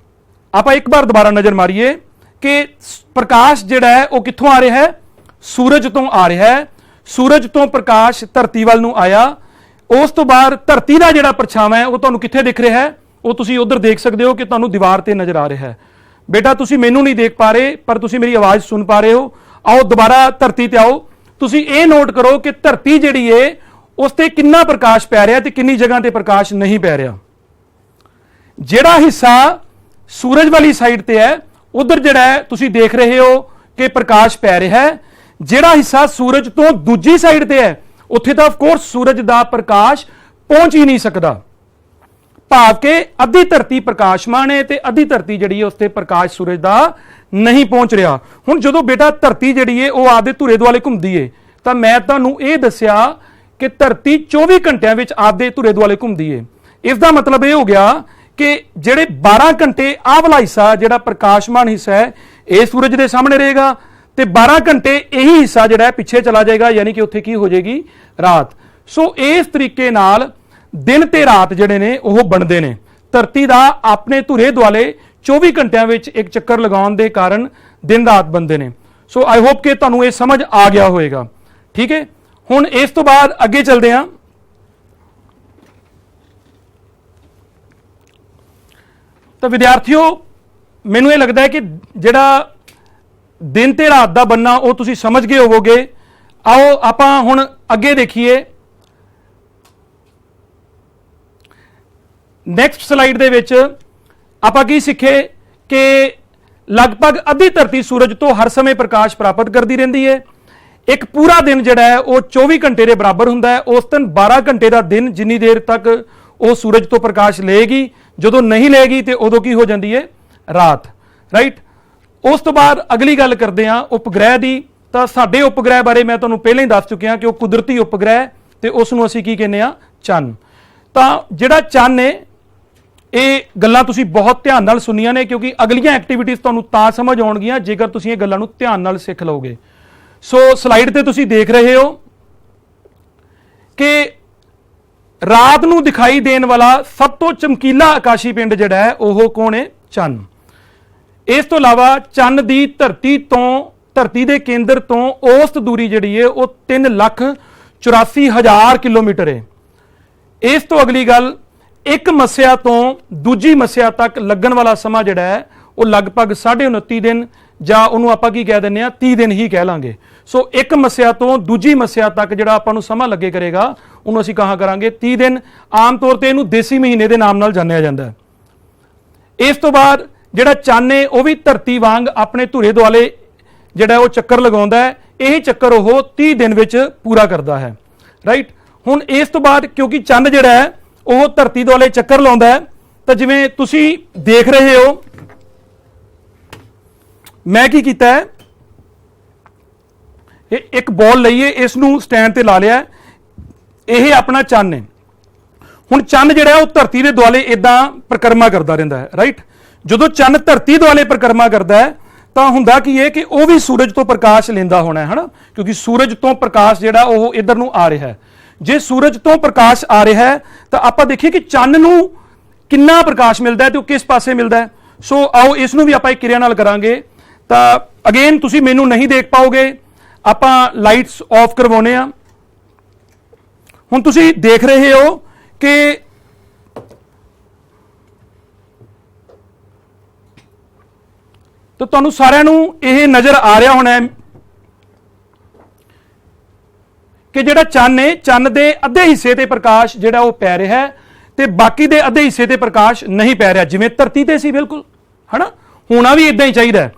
ਆਪਾਂ ਇੱਕ ਵਾਰ ਦੁਬਾਰਾ ਨਜ਼ਰ ਮਾਰੀਏ ਕਿ ਪ੍ਰਕਾਸ਼ ਜਿਹੜਾ ਹੈ ਉਹ ਕਿੱਥੋਂ ਆ ਰਿਹਾ ਹੈ, ਸੂਰਜ ਤੋਂ ਆ ਰਿਹਾ ਹੈ। ਸੂਰਜ ਤੋਂ ਪ੍ਰਕਾਸ਼ ਧਰਤੀ ਵੱਲ ਨੂੰ ਆਇਆ, ਉਸ ਤੋਂ ਬਾਅਦ ਧਰਤੀ ਦਾ ਜਿਹੜਾ ਪਰਛਾਵਾਂ ਹੈ ਉਹ ਤੁਹਾਨੂੰ ਕਿੱਥੇ ਦਿਖ ਰਿਹਾ ਹੈ, ਉਹ ਤੁਸੀਂ ਉਧਰ ਦੇਖ ਸਕਦੇ ਹੋ ਕਿ ਤੁਹਾਨੂੰ ਦੀਵਾਰ ਤੇ ਨਜ਼ਰ ਆ ਰਿਹਾ ਹੈ। ਬੇਟਾ ਤੁਸੀਂ ਮੈਨੂੰ ਨਹੀਂ ਦੇਖ ਪਾ ਰਹੇ, ਪਰ ਤੁਸੀਂ ਮੇਰੀ ਆਵਾਜ਼ ਸੁਣ ਪਾ ਰਹੇ ਹੋ। ਆਓ ਦੁਬਾਰਾ ਧਰਤੀ ਤੇ ਆਓ। ਤੁਸੀਂ ਇਹ ਨੋਟ ਕਰੋ ਕਿ ਧਰਤੀ ਜਿਹੜੀ ਹੈ ਉਸ ਤੇ ਕਿੰਨਾ ਪ੍ਰਕਾਸ਼ ਪੈ ਰਿਹਾ ਤੇ ਕਿੰਨੀ ਜਗ੍ਹਾ ਤੇ ਪ੍ਰਕਾਸ਼ ਨਹੀਂ ਪੈ ਰਿਹਾ। ਜਿਹੜਾ ਹਿੱਸਾ ਸੂਰਜ ਵਾਲੀ ਸਾਈਡ ਤੇ ਹੈ ਉਧਰ ਜਿਹੜਾ ਹੈ ਤੁਸੀਂ ਦੇਖ ਰਹੇ ਹੋ ਕਿ ਪ੍ਰਕਾਸ਼ ਪੈ ਰਿਹਾ ਹੈ। ਜਿਹੜਾ ਹਿੱਸਾ ਸੂਰਜ ਤੋਂ ਦੂਜੀ ਸਾਈਡ ਤੇ ਹੈ ਉੱਥੇ ਤਾਂ ਆਫ ਕੋਰਸ ਸੂਰਜ ਦਾ ਪ੍ਰਕਾਸ਼ ਪਹੁੰਚ ਹੀ ਨਹੀਂ ਸਕਦਾ। ਭਾਵ ਕਿ ਅੱਧੀ ਧਰਤੀ ਪ੍ਰਕਾਸ਼ਮਾਨ ਹੈ ਤੇ ਅੱਧੀ ਧਰਤੀ ਜਿਹੜੀ ਹੈ ਉਸ ਤੇ ਪ੍ਰਕਾਸ਼ ਸੂਰਜ ਦਾ ਨਹੀਂ ਪਹੁੰਚ ਰਿਹਾ। ਹੁਣ ਜਦੋਂ ਬੇਟਾ ਧਰਤੀ ਜਿਹੜੀ ਹੈ ਉਹ ਆਪਦੇ ਧੁਰੇ ਦੁਆਲੇ ਘੁੰਮਦੀ ਹੈ, ਤਾਂ ਮੈਂ ਤੁਹਾਨੂੰ ਇਹ ਦੱਸਿਆ ਕਿ ਧਰਤੀ 24 ਘੰਟਿਆਂ ਵਿੱਚ ਆਪਦੇ ਧੁਰੇ ਦੁਆਲੇ ਘੁੰਮਦੀ ਹੈ। ਇਸ ਦਾ ਮਤਲਬ ਇਹ ਹੋ ਗਿਆ ਕਿ ਜਿਹੜੇ 12 ਘੰਟੇ ਆਹ ਵਾਲਾ ਹਿੱਸਾ ਜਿਹੜਾ ਪ੍ਰਕਾਸ਼ਮਾਨ ਹਿੱਸਾ ਹੈ ਇਹ ਸੂਰਜ ਦੇ ਸਾਹਮਣੇ ਰਹੇਗਾ, ਤੇ 12 ਘੰਟੇ ਇਹੀ ਹਿੱਸਾ ਜਿਹੜਾ ਹੈ ਪਿੱਛੇ ਚਲਾ ਜਾਏਗਾ, ਯਾਨੀ ਕਿ ਉੱਥੇ ਕੀ ਹੋ ਜਾਏਗੀ, ਰਾਤ। ਸੋ ਇਸ ਤਰੀਕੇ ਨਾਲ ਦਿਨ ਤੇ ਰਾਤ ਜਿਹੜੇ ਨੇ ਉਹ ਬਣਦੇ ਨੇ। ਧਰਤੀ ਦਾ ਆਪਣੇ ਧੁਰੇ ਦੁਆਲੇ 24 ਘੰਟਿਆਂ ਵਿੱਚ ਇੱਕ ਚੱਕਰ ਲਗਾਉਣ ਦੇ ਕਾਰਨ ਦਿਨ ਰਾਤ ਬਣਦੇ ਨੇ। ਸੋ ਆਈ ਹੋਪ ਕਿ ਤੁਹਾਨੂੰ ਇਹ ਸਮਝ ਆ ਗਿਆ ਹੋਵੇਗਾ। ਠੀਕ ਹੈ, ਹੁਣ ਇਸ ਤੋਂ ਬਾਅਦ ਅੱਗੇ ਚੱਲਦੇ ਹਾਂ। ਤਾਂ ਵਿਦਿਆਰਥੀਓ, ਮੈਨੂੰ ਇਹ ਲੱਗਦਾ ਹੈ ਕਿ ਜਿਹੜਾ ਦਿਨ ਤੇ ਰਾਤ ਦਾ ਬਣਨਾ ਉਹ ਤੁਸੀਂ ਸਮਝ ਗਏ ਹੋਵੋਗੇ। ਆਓ ਆਪਾਂ ਹੁਣ ਅੱਗੇ ਦੇਖੀਏ। ਨੈਕਸਟ ਸਲਾਈਡ ਦੇ ਵਿੱਚ ਆਪਾਂ ਕੀ ਸਿੱਖੇ ਕਿ ਲਗਭਗ ਅੱਧੀ ਧਰਤੀ ਸੂਰਜ ਤੋਂ ਹਰ ਸਮੇਂ ਪ੍ਰਕਾਸ਼ ਪ੍ਰਾਪਤ ਕਰਦੀ ਰਹਿੰਦੀ ਹੈ। ਇੱਕ ਪੂਰਾ ਦਿਨ ਜਿਹੜਾ ਹੈ ਉਹ 24 ਘੰਟੇ ਦੇ ਬਰਾਬਰ ਹੁੰਦਾ ਹੈ। ਉਸ ਦਿਨ 12 ਘੰਟੇ ਦਾ ਦਿਨ ਜਿੰਨੀ ਦੇਰ ਤੱਕ ਉਹ ਸੂਰਜ ਤੋਂ ਪ੍ਰਕਾਸ਼ ਲਏਗੀ, ਜਦੋਂ ਨਹੀਂ ਲਏਗੀ ਤੇ ਉਦੋਂ ਕੀ ਹੋ ਜਾਂਦੀ ਹੈ, ਰਾਤ। ਰਾਈਟ, ਉਸ ਤੋਂ ਬਾਅਦ ਅਗਲੀ ਗੱਲ ਕਰਦੇ ਹਾਂ ਉਪਗ੍ਰਹਿ ਦੀ। ਤਾਂ ਸਾਡੇ ਉਪਗ੍ਰਹਿ ਬਾਰੇ ਮੈਂ ਤੁਹਾਨੂੰ ਪਹਿਲਾਂ ਹੀ ਦੱਸ ਚੁੱਕਿਆ ਕਿ ਉਹ ਕੁਦਰਤੀ ਉਪਗ੍ਰਹਿ ਤੇ ਉਸ ਨੂੰ ਅਸੀਂ ਕੀ ਕਹਿੰਦੇ ਆ, ਚੰਨ। ਤਾਂ ਜਿਹੜਾ ਚੰਨ ਹੈ, ਇਹ ਗੱਲਾਂ ਤੁਸੀਂ ਬਹੁਤ ਧਿਆਨ ਨਾਲ ਸੁਣੀਆਂ ਨੇ, ਕਿਉਂਕਿ ਅਗਲੀਆਂ ਐਕਟੀਵਿਟੀਜ਼ ਤੁਹਾਨੂੰ ਤਾਂ ਸਮਝ ਆਉਣਗੀਆਂ ਜੇਕਰ ਤੁਸੀਂ ਇਹ ਗੱਲਾਂ ਨੂੰ ਧਿਆਨ ਨਾਲ ਸਿੱਖ ਲਓਗੇ। ਸੋ ਸਲਾਈਡ ਤੇ ਤੁਸੀਂ ਦੇਖ ਰਹੇ ਹੋ ਕਿ ਰਾਤ ਨੂੰ ਦਿਖਾਈ ਦੇਣ ਵਾਲਾ ਸਭ ਤੋਂ ਚਮਕੀਲਾ ਆਕਾਸ਼ੀ ਪਿੰਡ ਜਿਹੜਾ ਹੈ ਉਹ ਕੌਣ ਹੈ, ਚੰਨ। ਇਸ ਤੋਂ ਇਲਾਵਾ ਚੰਨ ਦੀ ਧਰਤੀ ਦੇ ਕੇਂਦਰ ਤੋਂ ਔਸਤ ਦੂਰੀ ਜਿਹੜੀ ਹੈ ਉਹ 3,84,000 ਕਿਲੋਮੀਟਰ ਹੈ। ਇਸ ਤੋਂ ਅਗਲੀ ਗੱਲ, ਇੱਕ ਮੱਸਿਆ ਤੋਂ ਦੂਜੀ ਮੱਸਿਆ ਤੱਕ ਲੱਗਣ ਵਾਲਾ ਸਮਾਂ ਜਿਹੜਾ ਹੈ ਉਹ ਲਗਭਗ 29.5 ਦਿਨ, ਜਾਂ ਉਹਨੂੰ ਆਪਾਂ ਕੀ ਕਹਿ ਦਿੰਦੇ ਆ, 30 ਦਿਨ ਹੀ ਕਹਿ ਲਾਂਗੇ। ਸੋ ਇੱਕ ਮੱਸਿਆ ਤੋਂ ਦੂਜੀ ਮੱਸਿਆ ਤੱਕ ਜਿਹੜਾ ਆਪਾਂ ਨੂੰ ਸਮਾਂ ਲੱਗੇ ਕਰੇਗਾ ਉਹਨੂੰ ਅਸੀਂ ਕਹਾ ਕਰਾਂਗੇ 30 ਦਿਨ। ਆਮ ਤੌਰ ਤੇ ਇਹਨੂੰ ਦੇਸੀ ਮਹੀਨੇ ਦੇ ਨਾਮ ਨਾਲ ਜਾਣਿਆ ਜਾਂਦਾ ਹੈ। ਇਸ ਤੋਂ ਬਾਅਦ ਜਿਹੜਾ ਚੰਨ ਹੈ ਉਹ ਵੀ ਧਰਤੀ ਵਾਂਗ ਆਪਣੇ ਧੁਰੇ ਦੁਆਲੇ ਜਿਹੜਾ ਉਹ ਚੱਕਰ ਲਗਾਉਂਦਾ ਹੈ। ਇਹ ਚੱਕਰ ਉਹ 30 ਦਿਨ ਵਿੱਚ ਪੂਰਾ ਕਰਦਾ ਹੈ। ਰਾਈਟ, ਹੁਣ ਇਸ ਤੋਂ ਬਾਅਦ ਕਿਉਂਕਿ ਚੰਨ ਜਿਹੜਾ ਹੈ ਉਹ ਧਰਤੀ ਦੁਆਲੇ ਚੱਕਰ ਲਾਉਂਦਾ ਹੈ, ਤਾਂ ਜਿਵੇਂ ਤੁਸੀਂ ਦੇਖ ਰਹੇ ਹੋ, ਮੈਂ ਕੀ ਕੀਤਾ ਹੈ, ਇਹ ਇੱਕ ਬਾਲ ਲਈਏ, ਇਸ ਨੂੰ ਸਟੈਂਡ ਤੇ ਲਾ ਲਿਆ। ਇਹ ਆਪਣਾ ਚੰਨ ਹੈ। ਹੁਣ ਚੰਨ ਜਿਹੜਾ ਉਹ ਧਰਤੀ ਦੇ ਦੁਆਲੇ ਇਦਾਂ ਪਰਿਕਰਮਾ ਕਰਦਾ ਰਹਿੰਦਾ ਹੈ। ਰਾਈਟ, ਜਦੋਂ ਚੰਨ ਧਰਤੀ ਦੁਆਲੇ ਪਰਿਕਰਮਾ ਕਰਦਾ ਹੈ ਤਾਂ ਹੁੰਦਾ ਕੀ ਹੈ ਕਿ ਉਹ ਵੀ ਸੂਰਜ ਤੋਂ ਪ੍ਰਕਾਸ਼ ਲੈਂਦਾ ਹੋਣਾ ਹੈ ਨਾ, ਕਿਉਂਕਿ ਸੂਰਜ ਤੋਂ ਪ੍ਰਕਾਸ਼ ਜਿਹੜਾ ਉਹ ਇਧਰ ਨੂੰ ਆ ਰਿਹਾ ਹੈ। ਜੇ ਸੂਰਜ ਤੋਂ ਪ੍ਰਕਾਸ਼ ਆ ਰਿਹਾ ਹੈ ਤਾਂ ਆਪਾਂ ਦੇਖੀਏ ਕਿ ਚੰਨ ਨੂੰ ਕਿੰਨਾ ਪ੍ਰਕਾਸ਼ ਮਿਲਦਾ ਹੈ ਤੇ ਉਹ ਕਿਸ ਪਾਸੇ ਮਿਲਦਾ ਹੈ। ਸੋ ਆਓ ਇਸ ਨੂੰ ਵੀ ਆਪਾਂ ਇੱਕ ਕਿਰਿਆ ਨਾਲ ਕਰਾਂਗੇ। ਤਾਂ ਅਗੇਨ ਤੁਸੀਂ ਮੈਨੂੰ ਨਹੀਂ ਦੇਖ ਪਾਓਗੇ, ਆਪਾਂ ਲਾਈਟਸ ਆਫ ਕਰਵਾਉਣੇ ਆ। ਹੁਣ ਤੁਸੀਂ ਦੇਖ ਰਹੇ ਹੋ ਕਿ ਤਾਂ ਤੁਹਾਨੂੰ ਸਾਰਿਆਂ ਨੂੰ ਇਹ ਨਜ਼ਰ ਆ ਰਿਹਾ ਹੋਣਾ ਹੈ ਕਿ ਜਿਹੜਾ ਚੰਨ ਹੈ, ਚੰਨ ਦੇ ਅੱਧੇ ਹਿੱਸੇ ਤੇ ਪ੍ਰਕਾਸ਼ ਜਿਹੜਾ ਉਹ ਪੈ ਰਿਹਾ ਹੈ ਤੇ ਬਾਕੀ ਦੇ ਅੱਧੇ ਹਿੱਸੇ ਤੇ ਪ੍ਰਕਾਸ਼ ਨਹੀਂ ਪੈ ਰਿਹਾ, ਜਿਵੇਂ ਧਰਤੀ ਤੇ ਸੀ ਬਿਲਕੁਲ, ਹਨਾ। ਹੋਣਾ ਵੀ ਇਦਾਂ ਹੀ ਚਾਹੀਦਾ ਹੈ।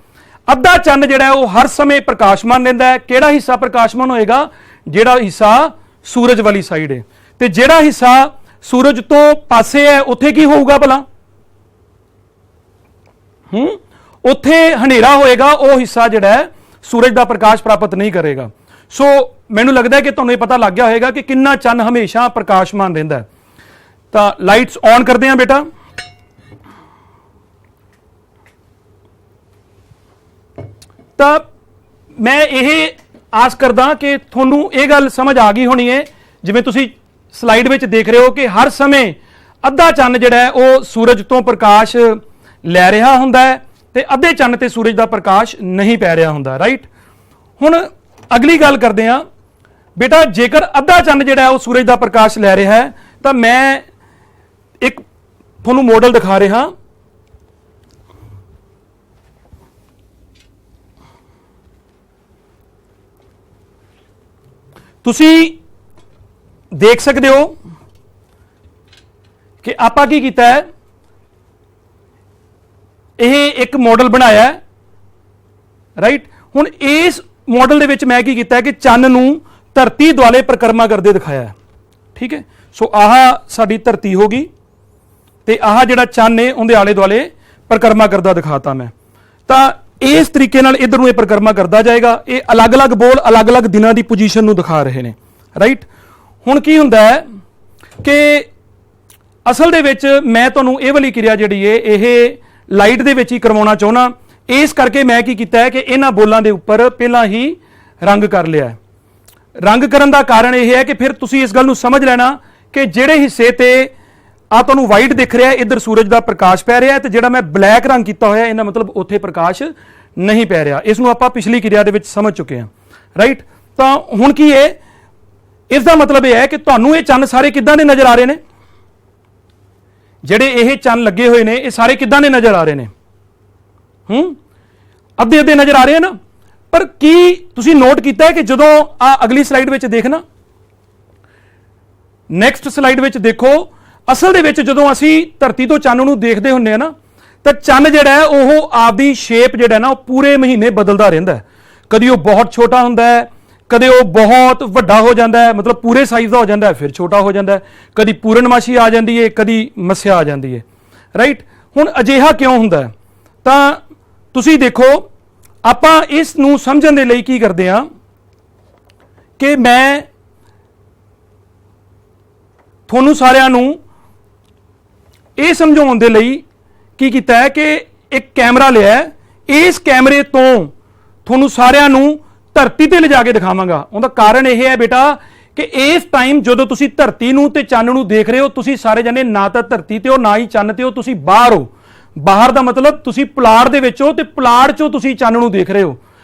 ਅੱਧਾ ਚੰਨ ਜਿਹੜਾ ਉਹ ਹਰ ਸਮੇਂ ਪ੍ਰਕਾਸ਼ਮਾਨ ਰਹਿੰਦਾ ਹੈ। ਕਿਹੜਾ ਹਿੱਸਾ ਪ੍ਰਕਾਸ਼ਮਾਨ ਹੋਏਗਾ? ਜਿਹੜਾ ਹਿੱਸਾ ਸੂਰਜ ਵਾਲੀ ਸਾਈਡ ਹੈ। ਤੇ ਜਿਹੜਾ ਹਿੱਸਾ ਸੂਰਜ ਤੋਂ ਪਾਸੇ ਹੈ ਉੱਥੇ ਕੀ ਹੋਊਗਾ ਭਲਾ? ਉੱਥੇ ਹਨੇਰਾ ਹੋਏਗਾ, ਉਹ ਹਿੱਸਾ ਜਿਹੜਾ ਹੈ ਸੂਰਜ ਦਾ ਪ੍ਰਕਾਸ਼ ਪ੍ਰਾਪਤ ਨਹੀਂ ਕਰੇਗਾ। ਸੋ ਮੈਨੂੰ ਲੱਗਦਾ ਹੈ ਕਿ ਤੁਹਾਨੂੰ ਇਹ ਪਤਾ ਲੱਗ ਗਿਆ ਹੋਵੇਗਾ ਕਿ ਕਿੰਨਾ ਚੰਨ ਹਮੇਸ਼ਾ ਪ੍ਰਕਾਸ਼ਮਾਨ ਰਹਿੰਦਾ ਹੈ। ਤਾਂ ਲਾਈਟਸ ਔਨ ਕਰਦੇ ਹਾਂ ਬੇਟਾ। ਤਾਂ ਮੈਂ ਇਹ ਆਸ ਕਰਦਾ ਕਿ ਤੁਹਾਨੂੰ ਇਹ ਗੱਲ ਸਮਝ ਆ ਗਈ ਹੋਣੀ ਹੈ, ਜਿਵੇਂ ਤੁਸੀਂ ਸਲਾਈਡ ਵਿੱਚ ਦੇਖ ਰਹੇ ਹੋ ਕਿ ਹਰ ਸਮੇਂ ਅੱਧਾ ਚੰਨ ਜਿਹੜਾ ਹੈ ਉਹ ਸੂਰਜ ਤੋਂ ਪ੍ਰਕਾਸ਼ ਲੈ ਰਿਹਾ ਹੁੰਦਾ ਹੈ ਤੇ ਅੱਧੇ ਚੰਨ ਤੇ ਸੂਰਜ ਦਾ ਪ੍ਰਕਾਸ਼ ਨਹੀਂ ਪੈ ਰਿਹਾ ਹੁੰਦਾ, ਰਾਈਟ। ਹੁਣ ਅਗਲੀ ਗੱਲ ਕਰਦੇ ਹਾਂ ਬੇਟਾ, ਜੇਕਰ ਅੱਧਾ ਚੰਨ ਜਿਹੜਾ ਹੈ ਉਹ ਸੂਰਜ ਦਾ ਪ੍ਰਕਾਸ਼ ਲੈ ਰਿਹਾ ਹੈ ਤਾਂ ਮੈਂ ਇੱਕ ਤੁਹਾਨੂੰ ਮਾਡਲ ਦਿਖਾ ਰਿਹਾ। ਤੁਸੀਂ ਦੇਖ ਸਕਦੇ ਹੋ ਕਿ ਆਪਾਂ ਕੀ ਕੀਤਾ ਹੈ, ਇਹ ਇੱਕ ਮਾਡਲ ਬਣਾਇਆ ਹੈ, ਰਾਈਟ। ਹੁਣ ਇਸ ਮਾਡਲ ਦੇ ਵਿੱਚ ਮੈਂ ਕੀ ਕੀਤਾ ਹੈ ਕਿ ਚੰਨ ਨੂੰ ਧਰਤੀ ਦੁਆਲੇ ਪਰਿਕਰਮਾ ਕਰਦੇ ਦਿਖਾਇਆ ਹੈ, ਠੀਕ ਹੈ। ਸੋ ਆਹ ਸਾਡੀ ਧਰਤੀ ਹੋ ਗਈ ਤੇ ਆਹ ਜਿਹੜਾ ਚੰਨ ਹੈ ਉਹਦੇ ਆਲੇ ਦੁਆਲੇ ਪਰਿਕਰਮਾ ਕਰਦਾ ਦਿਖਾਤਾ ਮੈਂ। ਤਾਂ ਇਸ ਤਰੀਕੇ ਨਾਲ ਇਧਰ ਨੂੰ ਇਹ ਪਰਿਕਰਮਾ ਕਰਦਾ ਜਾਏਗਾ। ਇਹ ਅਲੱਗ-ਅਲੱਗ ਬੋਲ ਅਲੱਗ-ਅਲੱਗ ਦਿਨਾਂ ਦੀ ਪੋਜੀਸ਼ਨ ਨੂੰ ਦਿਖਾ ਰਹੇ ਨੇ, ਰਾਈਟ। ਹੁਣ ਕੀ ਹੁੰਦਾ ਹੈ ਕਿ ਅਸਲ ਦੇ ਵਿੱਚ ਮੈਂ ਤੁਹਾਨੂੰ ਇਹ ਵਾਲੀ ਕਿਰਿਆ ਜਿਹੜੀ ਹੈ ਇਹ ਲਾਈਟ ਦੇ ਵਿੱਚ ਹੀ ਕਰਵਾਉਣਾ ਚਾਹੁੰਦਾ। ਇਸ ਕਰਕੇ ਮੈਂ ਕੀ ਕੀਤਾ ਹੈ ਕਿ ਇਹਨਾਂ ਬੋਲਾਂ ਦੇ ਉੱਪਰ ਪਹਿਲਾਂ ਹੀ ਰੰਗ ਕਰ ਲਿਆ ਹੈ। ਰੰਗ ਕਰਨ ਦਾ ਕਾਰਨ ਇਹ ਹੈ ਕਿ ਫਿਰ ਤੁਸੀਂ ਇਸ ਗੱਲ ਨੂੰ ਸਮਝ ਲੈਣਾ ਕਿ ਜਿਹੜੇ ਹਿੱਸੇ ਤੇ ਆ ਤੁਹਾਨੂੰ ਵਾਈਟ ਦਿਖ ਰਿਹਾ, ਇੱਧਰ ਸੂਰਜ ਦਾ ਪ੍ਰਕਾਸ਼ ਪੈ ਰਿਹਾ, ਤੇ ਜਿਹੜਾ ਮੈਂ ਬਲੈਕ ਰੰਗ ਕੀਤਾ ਹੋਇਆ ਇਹਦਾ ਮਤਲਬ ਉੱਥੇ ਪ੍ਰਕਾਸ਼ ਨਹੀਂ ਪੈ ਰਿਹਾ। ਇਸ ਨੂੰ ਆਪਾਂ ਪਿਛਲੀ ਕਿਰਿਆ ਦੇ ਵਿੱਚ ਸਮਝ ਚੁੱਕੇ ਹਾਂ, ਰਾਈਟ। ਤਾਂ ਹੁਣ ਕੀ ਹੈ, ਇਸ ਦਾ ਮਤਲਬ ਇਹ ਹੈ ਕਿ ਤੁਹਾਨੂੰ ਇਹ ਚੰਨ ਸਾਰੇ ਕਿੱਦਾਂ ਦੇ ਨਜ਼ਰ ਆ ਰਹੇ ਨੇ? ਜਿਹੜੇ ਇਹ ਚੰਨ ਲੱਗੇ ਹੋਏ ਨੇ ਇਹ ਸਾਰੇ ਕਿੱਦਾਂ ਦੇ ਨਜ਼ਰ ਆ ਰਹੇ ਨੇ? ਅੱਧੇ ਅੱਧੇ ਨਜ਼ਰ ਆ ਰਹੇ ਨਾ। ਪਰ ਕੀ ਤੁਸੀਂ ਨੋਟ ਕੀਤਾ ਹੈ ਕਿ ਜਦੋਂ ਆ ਅਗਲੀ ਸਲਾਈਡ ਵਿੱਚ ਦੇਖਣਾ, ਨੈਕਸਟ ਸਲਾਈਡ ਵਿੱਚ ਦੇਖੋ, ਅਸਲ ਦੇ ਵਿੱਚ ਜਦੋਂ ਅਸੀਂ ਧਰਤੀ ਤੋਂ ਚੰਨ ਨੂੰ ਦੇਖਦੇ ਹੁੰਦੇ ਆ ਨਾ ਤਾਂ ਚੰਨ ਜਿਹੜਾ ਹੈ ਉਹ ਆਪਦੀ ਸ਼ੇਪ ਜਿਹੜਾ ਨਾ ਉਹ ਪੂਰੇ ਮਹੀਨੇ ਬਦਲਦਾ ਰਹਿੰਦਾ ਹੈ। ਕਦੀ ਉਹ ਬਹੁਤ ਛੋਟਾ ਹੁੰਦਾ ਹੈ, ਕਦੇ ਉਹ ਬਹੁਤ ਵੱਡਾ ਹੋ ਜਾਂਦਾ ਹੈ, ਮਤਲਬ ਪੂਰੇ ਸਾਈਜ਼ ਦਾ ਹੋ ਜਾਂਦਾ ਹੈ, ਫਿਰ ਛੋਟਾ ਹੋ ਜਾਂਦਾ ਹੈ, ਕਦੀ ਪੂਰਨਮਾਸ਼ੀ ਆ ਜਾਂਦੀ ਹੈ, ਕਦੀ ਮੱਸਿਆ ਆ ਜਾਂਦੀ ਹੈ, ਰਾਈਟ। ਹੁਣ ਅਜਿਹਾ ਕਿਉਂ ਹੁੰਦਾ ਹੈ? ਤਾਂ ਤੁਸੀਂ ਦੇਖੋ, ਆਪਾਂ ਇਸ ਨੂੰ ਸਮਝਣ ਦੇ ਲਈ ਕੀ ਕਰਦੇ ਹਾਂ ਕਿ ਮੈਂ ਤੁਹਾਨੂੰ ਸਾਰਿਆਂ ਨੂੰ ਇਹ ਸਮਝਾਉਣ ਦੇ ਲਈ ਕੀ ਕੀਤਾ ਹੈ ਕਿ ਇੱਕ ਕੈਮਰਾ ਲਿਆ ਹੈ। ਇਸ ਕੈਮਰੇ ਤੋਂ ਤੁਹਾਨੂੰ ਸਾਰਿਆਂ ਨੂੰ ਧਰਤੀ ਤੇ ਲਿਜਾ ਕੇ ਦਿਖਾਵਾਂਗਾ। ਉਹਦਾ ਕਾਰਨ ਇਹ ਹੈ ਬੇਟਾ ਕਿ ਇਸ ਟਾਈਮ ਜਦੋਂ ਤੁਸੀਂ ਧਰਤੀ ਨੂੰ ਤੇ ਚੰਨ ਨੂੰ ਦੇਖ ਰਹੇ ਹੋ, ਤੁਸੀਂ ਸਾਰੇ ਜਣੇ ਨਾ ਤਾਂ ਧਰਤੀ ਤੇ ਹੋ ਨਾ ਹੀ ਚੰਨ ਤੇ ਹੋ, ਤੁਸੀਂ ਬਾਹਰ ਹੋ। ਬਾਹਰ ਦਾ ਮਤਲਬ ਤੁਸੀਂ ਪੁਲਾੜ ਦੇ ਵਿੱਚ ਹੋ ਤੇ ਪੁਲਾੜ ਚੋਂ ਤੁਸੀਂ ਚੰਨ ਨੂੰ ਦੇਖ ਰਹੇ ਹੋ।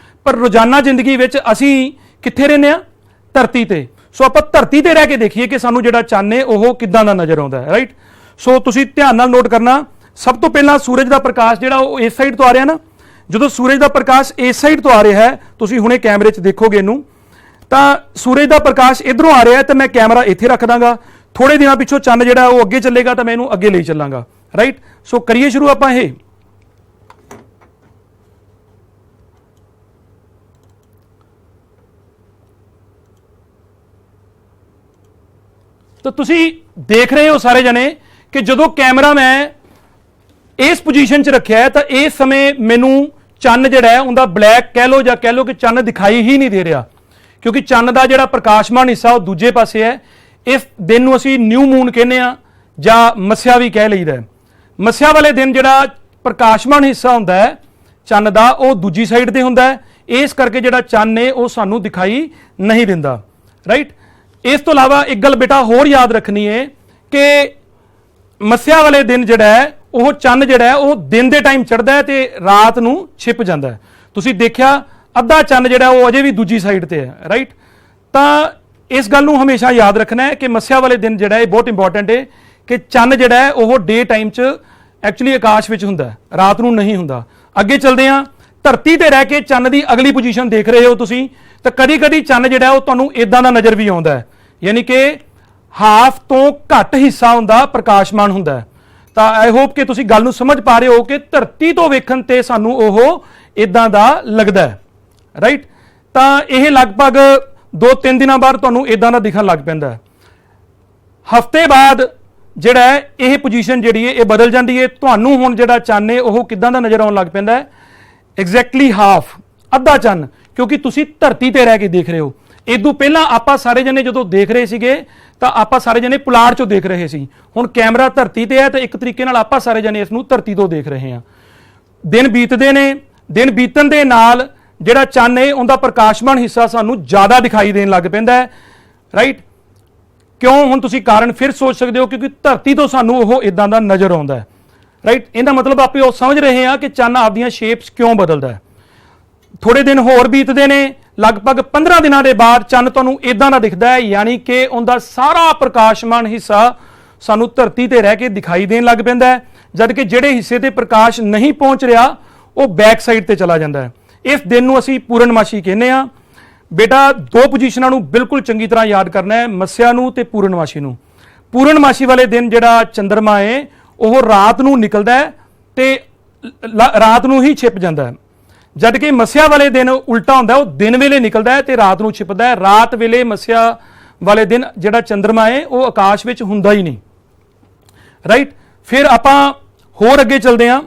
ਪਰ ਰੋਜ਼ਾਨਾ ਜ਼ਿੰਦਗੀ ਵਿੱਚ ਅਸੀਂ ਕਿੱਥੇ ਰਹਿੰਦੇ ਆ? ਧਰਤੀ ਤੇ। ਸੋ ਆਪਾਂ ਧਰਤੀ ਤੇ ਰਹਿ ਕੇ ਦੇਖੀਏ ਕਿ ਸਾਨੂੰ ਜਿਹੜਾ ਚੰਨ ਹੈ ਉਹ ਕਿੱਦਾਂ ਦਾ ਨਜ਼ਰ ਆਉਂਦਾ ਹੈ, ਰਾਈਟ। ਸੋ ਤੁਸੀਂ ਧਿਆਨ ਨਾਲ ਨੋਟ ਕਰਨਾ। ਸਭ ਤੋਂ ਪਹਿਲਾਂ ਸੂਰਜ ਦਾ ਪ੍ਰਕਾਸ਼ ਜਿਹੜਾ ਉਹ ਇਸ ਸਾਈਡ ਤੋਂ ਆ ਰਿਹਾ ਨਾ, ਜਦੋਂ ਸੂਰਜ ਦਾ ਪ੍ਰਕਾਸ਼ ਇਸ ਸਾਈਡ ਤੋਂ ਆ ਰਿਹਾ ਹੈ, ਤੁਸੀਂ ਹੁਣੇ ਕੈਮਰੇ 'ਚ ਦੇਖੋਗੇ ਇਹਨੂੰ, ਤਾਂ ਸੂਰਜ ਦਾ ਪ੍ਰਕਾਸ਼ ਇਧਰੋਂ ਆ ਰਿਹਾ ਹੈ ਤਾਂ ਮੈਂ ਕੈਮਰਾ ਇੱਥੇ ਰੱਖ ਦਾਂਗਾ। ਥੋੜੇ ਦਿਨਾਂ ਪਿੱਛੋਂ ਚੰਨ ਜਿਹੜਾ ਉਹ ਅੱਗੇ ਚੱਲੇਗਾ ਤਾਂ ਮੈਂ ਇਹਨੂੰ ਅੱਗੇ ਲਈ ਚੱਲਾਂਗਾ, ਰਾਈਟ। ਸੋ ਕਰੀਏ ਸ਼ੁਰੂ ਆਪਾਂ ਇਹ। ਤਾਂ ਤੁਸੀਂ ਦੇਖ ਰਹੇ ਹੋ ਸਾਰੇ ਜਣੇ ਕਿ ਜਦੋਂ ਕੈਮਰਾ ਮੈਂ ਇਸ ਪੋਜੀਸ਼ਨ 'ਚ ਰੱਖਿਆ ਹੈ ਤਾਂ ਇਸ ਸਮੇਂ ਮੈਨੂੰ ਚੰਨ ਜਿਹੜਾ ਹੈ ਉਹਦਾ ਬਲੈਕ ਕਹਿ ਲਓ ਜਾਂ ਕਹਿ ਲਓ ਕਿ ਚੰਨ ਦਿਖਾਈ ਹੀ ਨਹੀਂ ਦੇ ਰਿਹਾ, ਕਿਉਂਕਿ ਚੰਨ ਦਾ ਜਿਹੜਾ ਪ੍ਰਕਾਸ਼ਮਾਨ ਹਿੱਸਾ ਉਹ ਦੂਜੇ ਪਾਸੇ ਹੈ। ਇਸ ਦਿਨ ਨੂੰ ਅਸੀਂ ਨਿਊ ਮੂਨ ਕਹਿੰਦੇ ਆ ਜਾਂ ਮੱਸਿਆ ਵੀ ਕਹਿ ਲਈਦਾ। ਮੱਸਿਆ ਵਾਲੇ ਦਿਨ ਜਿਹੜਾ ਪ੍ਰਕਾਸ਼ਮਾਨ ਹਿੱਸਾ ਹੁੰਦਾ ਹੈ ਚੰਨ ਦਾ ਉਹ ਦੂਜੀ ਸਾਈਡ ਤੇ ਹੁੰਦਾ ਹੈ, ਇਸ ਕਰਕੇ ਜਿਹੜਾ ਚੰਨ ਹੈ ਉਹ ਸਾਨੂੰ ਦਿਖਾਈ ਨਹੀਂ ਦਿੰਦਾ, ਰਾਈਟ। ਇਸ ਤੋਂ ਇਲਾਵਾ ਇੱਕ ਗੱਲ ਬੇਟਾ ਹੋਰ ਯਾਦ ਰੱਖਣੀ ਹੈ ਕਿ ਮੱਸਿਆ ਵਾਲੇ ਦਿਨ ਜਿਹੜਾ ਹੈ ਉਹ ਚੰਨ ਜਿਹੜਾ ਹੈ ਉਹ ਦਿਨ ਦੇ ਟਾਈਮ ਚੜ੍ਹਦਾ ਹੈ ਤੇ ਰਾਤ ਨੂੰ ਛਿਪ ਜਾਂਦਾ ਹੈ। ਤੁਸੀਂ ਦੇਖਿਆ ਅੱਧਾ ਚੰਨ ਜਿਹੜਾ ਉਹ ਅਜੇ ਵੀ ਦੂਜੀ ਸਾਈਡ ਤੇ ਹੈ, ਰਾਈਟ। ਤਾਂ ਇਸ ਗੱਲ ਨੂੰ ਹਮੇਸ਼ਾ ਯਾਦ ਰੱਖਣਾ ਹੈ ਕਿ ਮੱਸਿਆ ਵਾਲੇ ਦਿਨ ਜਿਹੜਾ ਇਹ ਬਹੁਤ ਇੰਪੋਰਟੈਂਟ ਹੈ ਕਿ ਚੰਨ ਜਿਹੜਾ ਹੈ ਉਹ ਡੇ ਟਾਈਮ 'ਚ ਐਕਚੁਅਲੀ ਆਕਾਸ਼ ਵਿੱਚ ਹੁੰਦਾ, ਰਾਤ ਨੂੰ ਨਹੀਂ ਹੁੰਦਾ। ਅੱਗੇ ਚੱਲਦੇ ਹਾਂ। ਧਰਤੀ ਤੇ ਰਹਿ ਕੇ ਚੰਨ ਦੀ ਅਗਲੀ ਪੋਜੀਸ਼ਨ ਦੇਖ ਰਹੇ ਹੋ ਤੁਸੀਂ, ਤਾਂ ਕਦੀ ਕਦੀ ਚੰਨ ਜਿਹੜਾ ਉਹ ਤੁਹਾਨੂੰ ਇਦਾਂ ਦਾ ਨਜ਼ਰ ਵੀ ਆਉਂਦਾ ਹੈ, ਯਾਨੀ ਕਿ ਹਾਫ ਤੋਂ ਘੱਟ ਹਿੱਸਾ ਹੁੰਦਾ ਪ੍ਰਕਾਸ਼ਮਾਨ ਹੁੰਦਾ ਹੈ। ਤਾਂ ਆਈ ਹੋਪ ਕਿ ਤੁਸੀਂ ਗੱਲ ਨੂੰ ਸਮਝ ਪਾ ਰਹੇ ਹੋ ਕਿ ਧਰਤੀ ਤੋਂ ਵੇਖਣ ਤੇ ਸਾਨੂੰ ਉਹ ਇਦਾਂ ਦਾ ਲੱਗਦਾ ਹੈ, ਰਾਈਟ। ਤਾਂ ਇਹ ਲਗਭਗ 2-3 ਦਿਨਾਂ ਬਾਅਦ ਤੁਹਾਨੂੰ ਇਦਾਂ ਦਾ ਦਿਖਣ ਲੱਗ ਪੈਂਦਾ ਹੈ। ਹਫ਼ਤੇ ਬਾਅਦ ਜਿਹੜਾ ਹੈ ਇਹ ਪੋਜੀਸ਼ਨ ਜਿਹੜੀ ਹੈ ਇਹ ਬਦਲ ਜਾਂਦੀ ਹੈ। ਤੁਹਾਨੂੰ ਹੁਣ ਜਿਹੜਾ ਚੰਨ ਹੈ ਉਹ ਕਿੱਦਾਂ ਦਾ ਨਜ਼ਰ ਆਉਣ ਲੱਗ ਪੈਂਦਾ ਹੈ, ਐਗਜ਼ੈਕਟਲੀ ਹਾਫ, ਅੱਧਾ ਚੰਨ, ਕਿਉਂਕਿ ਤੁਸੀਂ ਧਰਤੀ ਤੇ ਰਹਿ ਕੇ ਦੇਖ ਰਹੇ ਹੋ। ਇਦੋਂ ਪਹਿਲਾਂ ਆਪਾਂ ਸਾਰੇ ਜਣੇ ਜਦੋਂ ਦੇਖ ਰਹੇ ਸੀਗੇ ਤਾਂ ਆਪਾਂ ਸਾਰੇ ਜਣੇ ਪੁਲਾੜ ਚੋਂ ਦੇਖ ਰਹੇ ਸੀ। ਹੁਣ ਕੈਮਰਾ ਧਰਤੀ ਤੇ ਹੈ ਤਾਂ ਇੱਕ ਤਰੀਕੇ ਨਾਲ ਆਪਾਂ ਸਾਰੇ ਜਣੇ ਇਸ ਨੂੰ ਧਰਤੀ ਤੋਂ ਦੇਖ ਰਹੇ ਹਾਂ। ਦਿਨ ਬੀਤਦੇ ਨੇ, ਦਿਨ ਬੀਤਣ ਦੇ ਨਾਲ ਜਿਹੜਾ ਚੰਨ ਹੈ ਉਹਦਾ ਪ੍ਰਕਾਸ਼ਮਾਨ ਹਿੱਸਾ ਸਾਨੂੰ ਜ਼ਿਆਦਾ ਦਿਖਾਈ ਦੇਣ ਲੱਗ ਪੈਂਦਾ ਹੈ, ਰਾਈਟ। ਕਿਉਂ? ਹੁਣ ਤੁਸੀਂ ਕਾਰਨ ਫਿਰ ਸੋਚ ਸਕਦੇ ਹੋ, ਕਿਉਂਕਿ ਧਰਤੀ ਤੋਂ ਸਾਨੂੰ ਉਹ ਇਦਾਂ ਦਾ ਨਜ਼ਰ ਆਉਂਦਾ ਹੈ, ਰਾਈਟ। ਇਹਦਾ ਮਤਲਬ ਆਪੇ ਉਹ ਸਮਝ ਰਹੇ ਹਾਂ ਕਿ ਚੰਨ ਆਪਦੀਆਂ ਸ਼ੇਪਸ ਕਿਉਂ ਬਦਲਦਾ ਹੈ। ਥੋੜੇ ਦਿਨ ਹੋਰ ਬੀਤਦੇ ਨੇ, ਲਗਭਗ 15 ਦਿਨਾਂ ਦੇ ਬਾਅਦ ਚੰਨ ਤੁਹਾਨੂੰ ਇਦਾਂ ਦਾ ਦਿਖਦਾ ਹੈ, ਯਾਨੀ ਕਿ ਉਹਦਾ ਸਾਰਾ ਪ੍ਰਕਾਸ਼ਮਾਨ ਹਿੱਸਾ ਸਾਨੂੰ ਧਰਤੀ ਤੇ ਰਹਿ ਕੇ ਦਿਖਾਈ ਦੇਣ ਲੱਗ ਪੈਂਦਾ ਹੈ, ਜਦ ਕਿ ਜਿਹੜੇ ਹਿੱਸੇ ਤੇ ਪ੍ਰਕਾਸ਼ ਨਹੀਂ ਪਹੁੰਚ ਰਿਹਾ ਉਹ ਬੈਕ ਸਾਈਡ ਤੇ ਚਲਾ ਜਾਂਦਾ ਹੈ। ਇਸ ਦਿਨ ਨੂੰ ਅਸੀਂ ਪੂਰਨਮਾਸ਼ੀ ਕਹਿੰਦੇ ਆ। ਬੇਟਾ ਦੋ ਪੋਜੀਸ਼ਨਾਂ ਨੂੰ ਬਿਲਕੁਲ ਚੰਗੀ ਤਰ੍ਹਾਂ ਯਾਦ ਕਰਨਾ ਹੈ, ਮੱਸਿਆ ਨੂੰ ਤੇ ਪੂਰਨਮਾਸ਼ੀ ਨੂੰ। ਪੂਰਨਮਾਸ਼ੀ ਵਾਲੇ ਦਿਨ ਜਿਹੜਾ ਚੰਦਰਮਾ ਹੈ ਉਹ ਰਾਤ ਨੂੰ ਨਿਕਲਦਾ ਹੈ ਤੇ ਰਾਤ ਨੂੰ ਹੀ ਛਿਪ ਜਾਂਦਾ ਹੈ, ਜਦ ਕਿ ਮੱਸਿਆ ਵਾਲੇ ਦਿਨ ਉਲਟਾ ਹੁੰਦਾ, ਉਹ ਦਿਨ ਵੇਲੇ ਨਿਕਲਦਾ ਹੈ ਤੇ ਰਾਤ ਨੂੰ ਛਿਪਦਾ ਹੈ। ਰਾਤ ਵੇਲੇ ਮੱਸਿਆ ਵਾਲੇ ਦਿਨ ਜਿਹੜਾ ਚੰਦਰਮਾ ਹੈ ਉਹ ਆਕਾਸ਼ ਵਿੱਚ ਹੁੰਦਾ ਹੀ ਨਹੀਂ, ਰਾਈਟ। ਫਿਰ ਆਪਾਂ ਹੋਰ ਅੱਗੇ ਚੱਲਦੇ ਹਾਂ।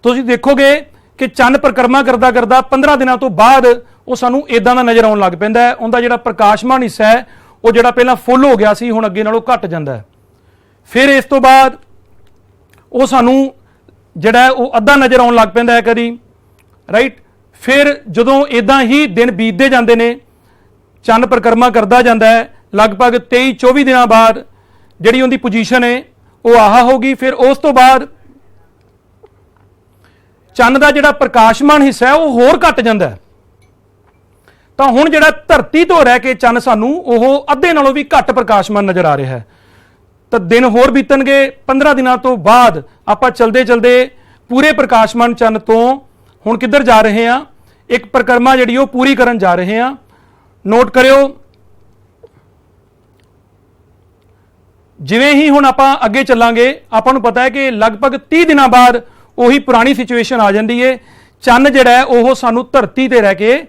ਤੁਸੀਂ ਦੇਖੋਗੇ ਕਿ ਚੰਨ ਪਰਿਕਰਮਾ ਕਰਦਾ ਕਰਦਾ 15 ਦਿਨਾਂ ਤੋਂ ਬਾਅਦ ਉਹ ਸਾਨੂੰ ਇਦਾਂ ਦਾ ਨਜ਼ਰ ਆਉਣ ਲੱਗ ਪੈਂਦਾ ਹੈ। ਉਹਦਾ ਜਿਹੜਾ ਪ੍ਰਕਾਸ਼ਮਾਨ ਹਿੱਸਾ ਹੈ ਉਹ ਜਿਹੜਾ ਪਹਿਲਾਂ ਫੁੱਲ ਹੋ ਗਿਆ ਸੀ ਹੁਣ ਅੱਗੇ ਨਾਲੋਂ ਘਟ ਜਾਂਦਾ ਹੈ। ਫਿਰ ਇਸ ਤੋਂ ਬਾਅਦ ਉਹ ਸਾਨੂੰ ਜਿਹੜਾ ਉਹ ਅੱਧਾ ਨਜ਼ਰ ਆਉਣ ਲੱਗ ਪੈਂਦਾ ਹੈ ਕਦੀ, ਰਾਈਟ। ਫਿਰ ਜਦੋਂ ਇਦਾਂ ਹੀ ਦਿਨ ਬੀਤਦੇ ਜਾਂਦੇ ਨੇ, ਚੰਨ ਪਰਿਕਰਮਾ ਕਰਦਾ ਜਾਂਦਾ ਹੈ, ਲਗਭਗ 23-24 ਦਿਨਾਂ ਬਾਅਦ ਜਿਹੜੀ ਉਹਦੀ ਪੋਜੀਸ਼ਨ ਹੈ ਉਹ ਆਹ ਹੋਗੀ। ਫਿਰ ਉਸ ਤੋਂ ਬਾਅਦ ਚੰਨ ਦਾ ਜਿਹੜਾ ਪ੍ਰਕਾਸ਼ਮਾਨ ਹਿੱਸਾ ਹੈ ਉਹ ਹੋਰ ਘਟ ਜਾਂਦਾ ਹੈ। ਤਾਂ ਹੁਣ ਜਿਹੜਾ ਧਰਤੀ ਤੋਂ ਰਹਿ ਕੇ ਚੰਨ ਸਾਨੂੰ ਉਹ ਅੱਧੇ ਨਾਲੋਂ ਵੀ ਘੱਟ ਪ੍ਰਕਾਸ਼ਮਾਨ ਨਜ਼ਰ ਆ ਰਿਹਾ ਹੈ। ਤਾਂ ਦਿਨ ਹੋਰ ਬੀਤਣਗੇ। 15 ਦਿਨਾਂ ਤੋਂ ਬਾਅਦ ਆਪਾਂ ਚਲਦੇ ਚਲਦੇ ਪੂਰੇ ਪ੍ਰਕਾਸ਼ਮਾਨ ਚੰਨ ਤੋਂ ਹੁਣ ਕਿੱਧਰ ਜਾ ਰਹੇ ਹਾਂ, ਇੱਕ ਪਰਿਕਰਮਾ ਜਿਹੜੀ ਉਹ ਪੂਰੀ ਕਰਨ ਜਾ ਰਹੇ ਹਾਂ। ਨੋਟ ਕਰਿਓ, ਜਿਵੇਂ ਹੀ ਹੁਣ ਆਪਾਂ ਅੱਗੇ ਚੱਲਾਂਗੇ ਆਪਾਂ ਨੂੰ ਪਤਾ ਹੈ ਕਿ ਲਗਭਗ 30 ਦਿਨਾਂ ਬਾਅਦ ਉਹੀ ਪੁਰਾਣੀ ਸਿਚੁਏਸ਼ਨ ਆ ਜਾਂਦੀ ਹੈ। ਚੰਨ ਜਿਹੜਾ ਹੈ ਉਹ ਸਾਨੂੰ ਧਰਤੀ ਤੇ ਰਹਿ ਕੇ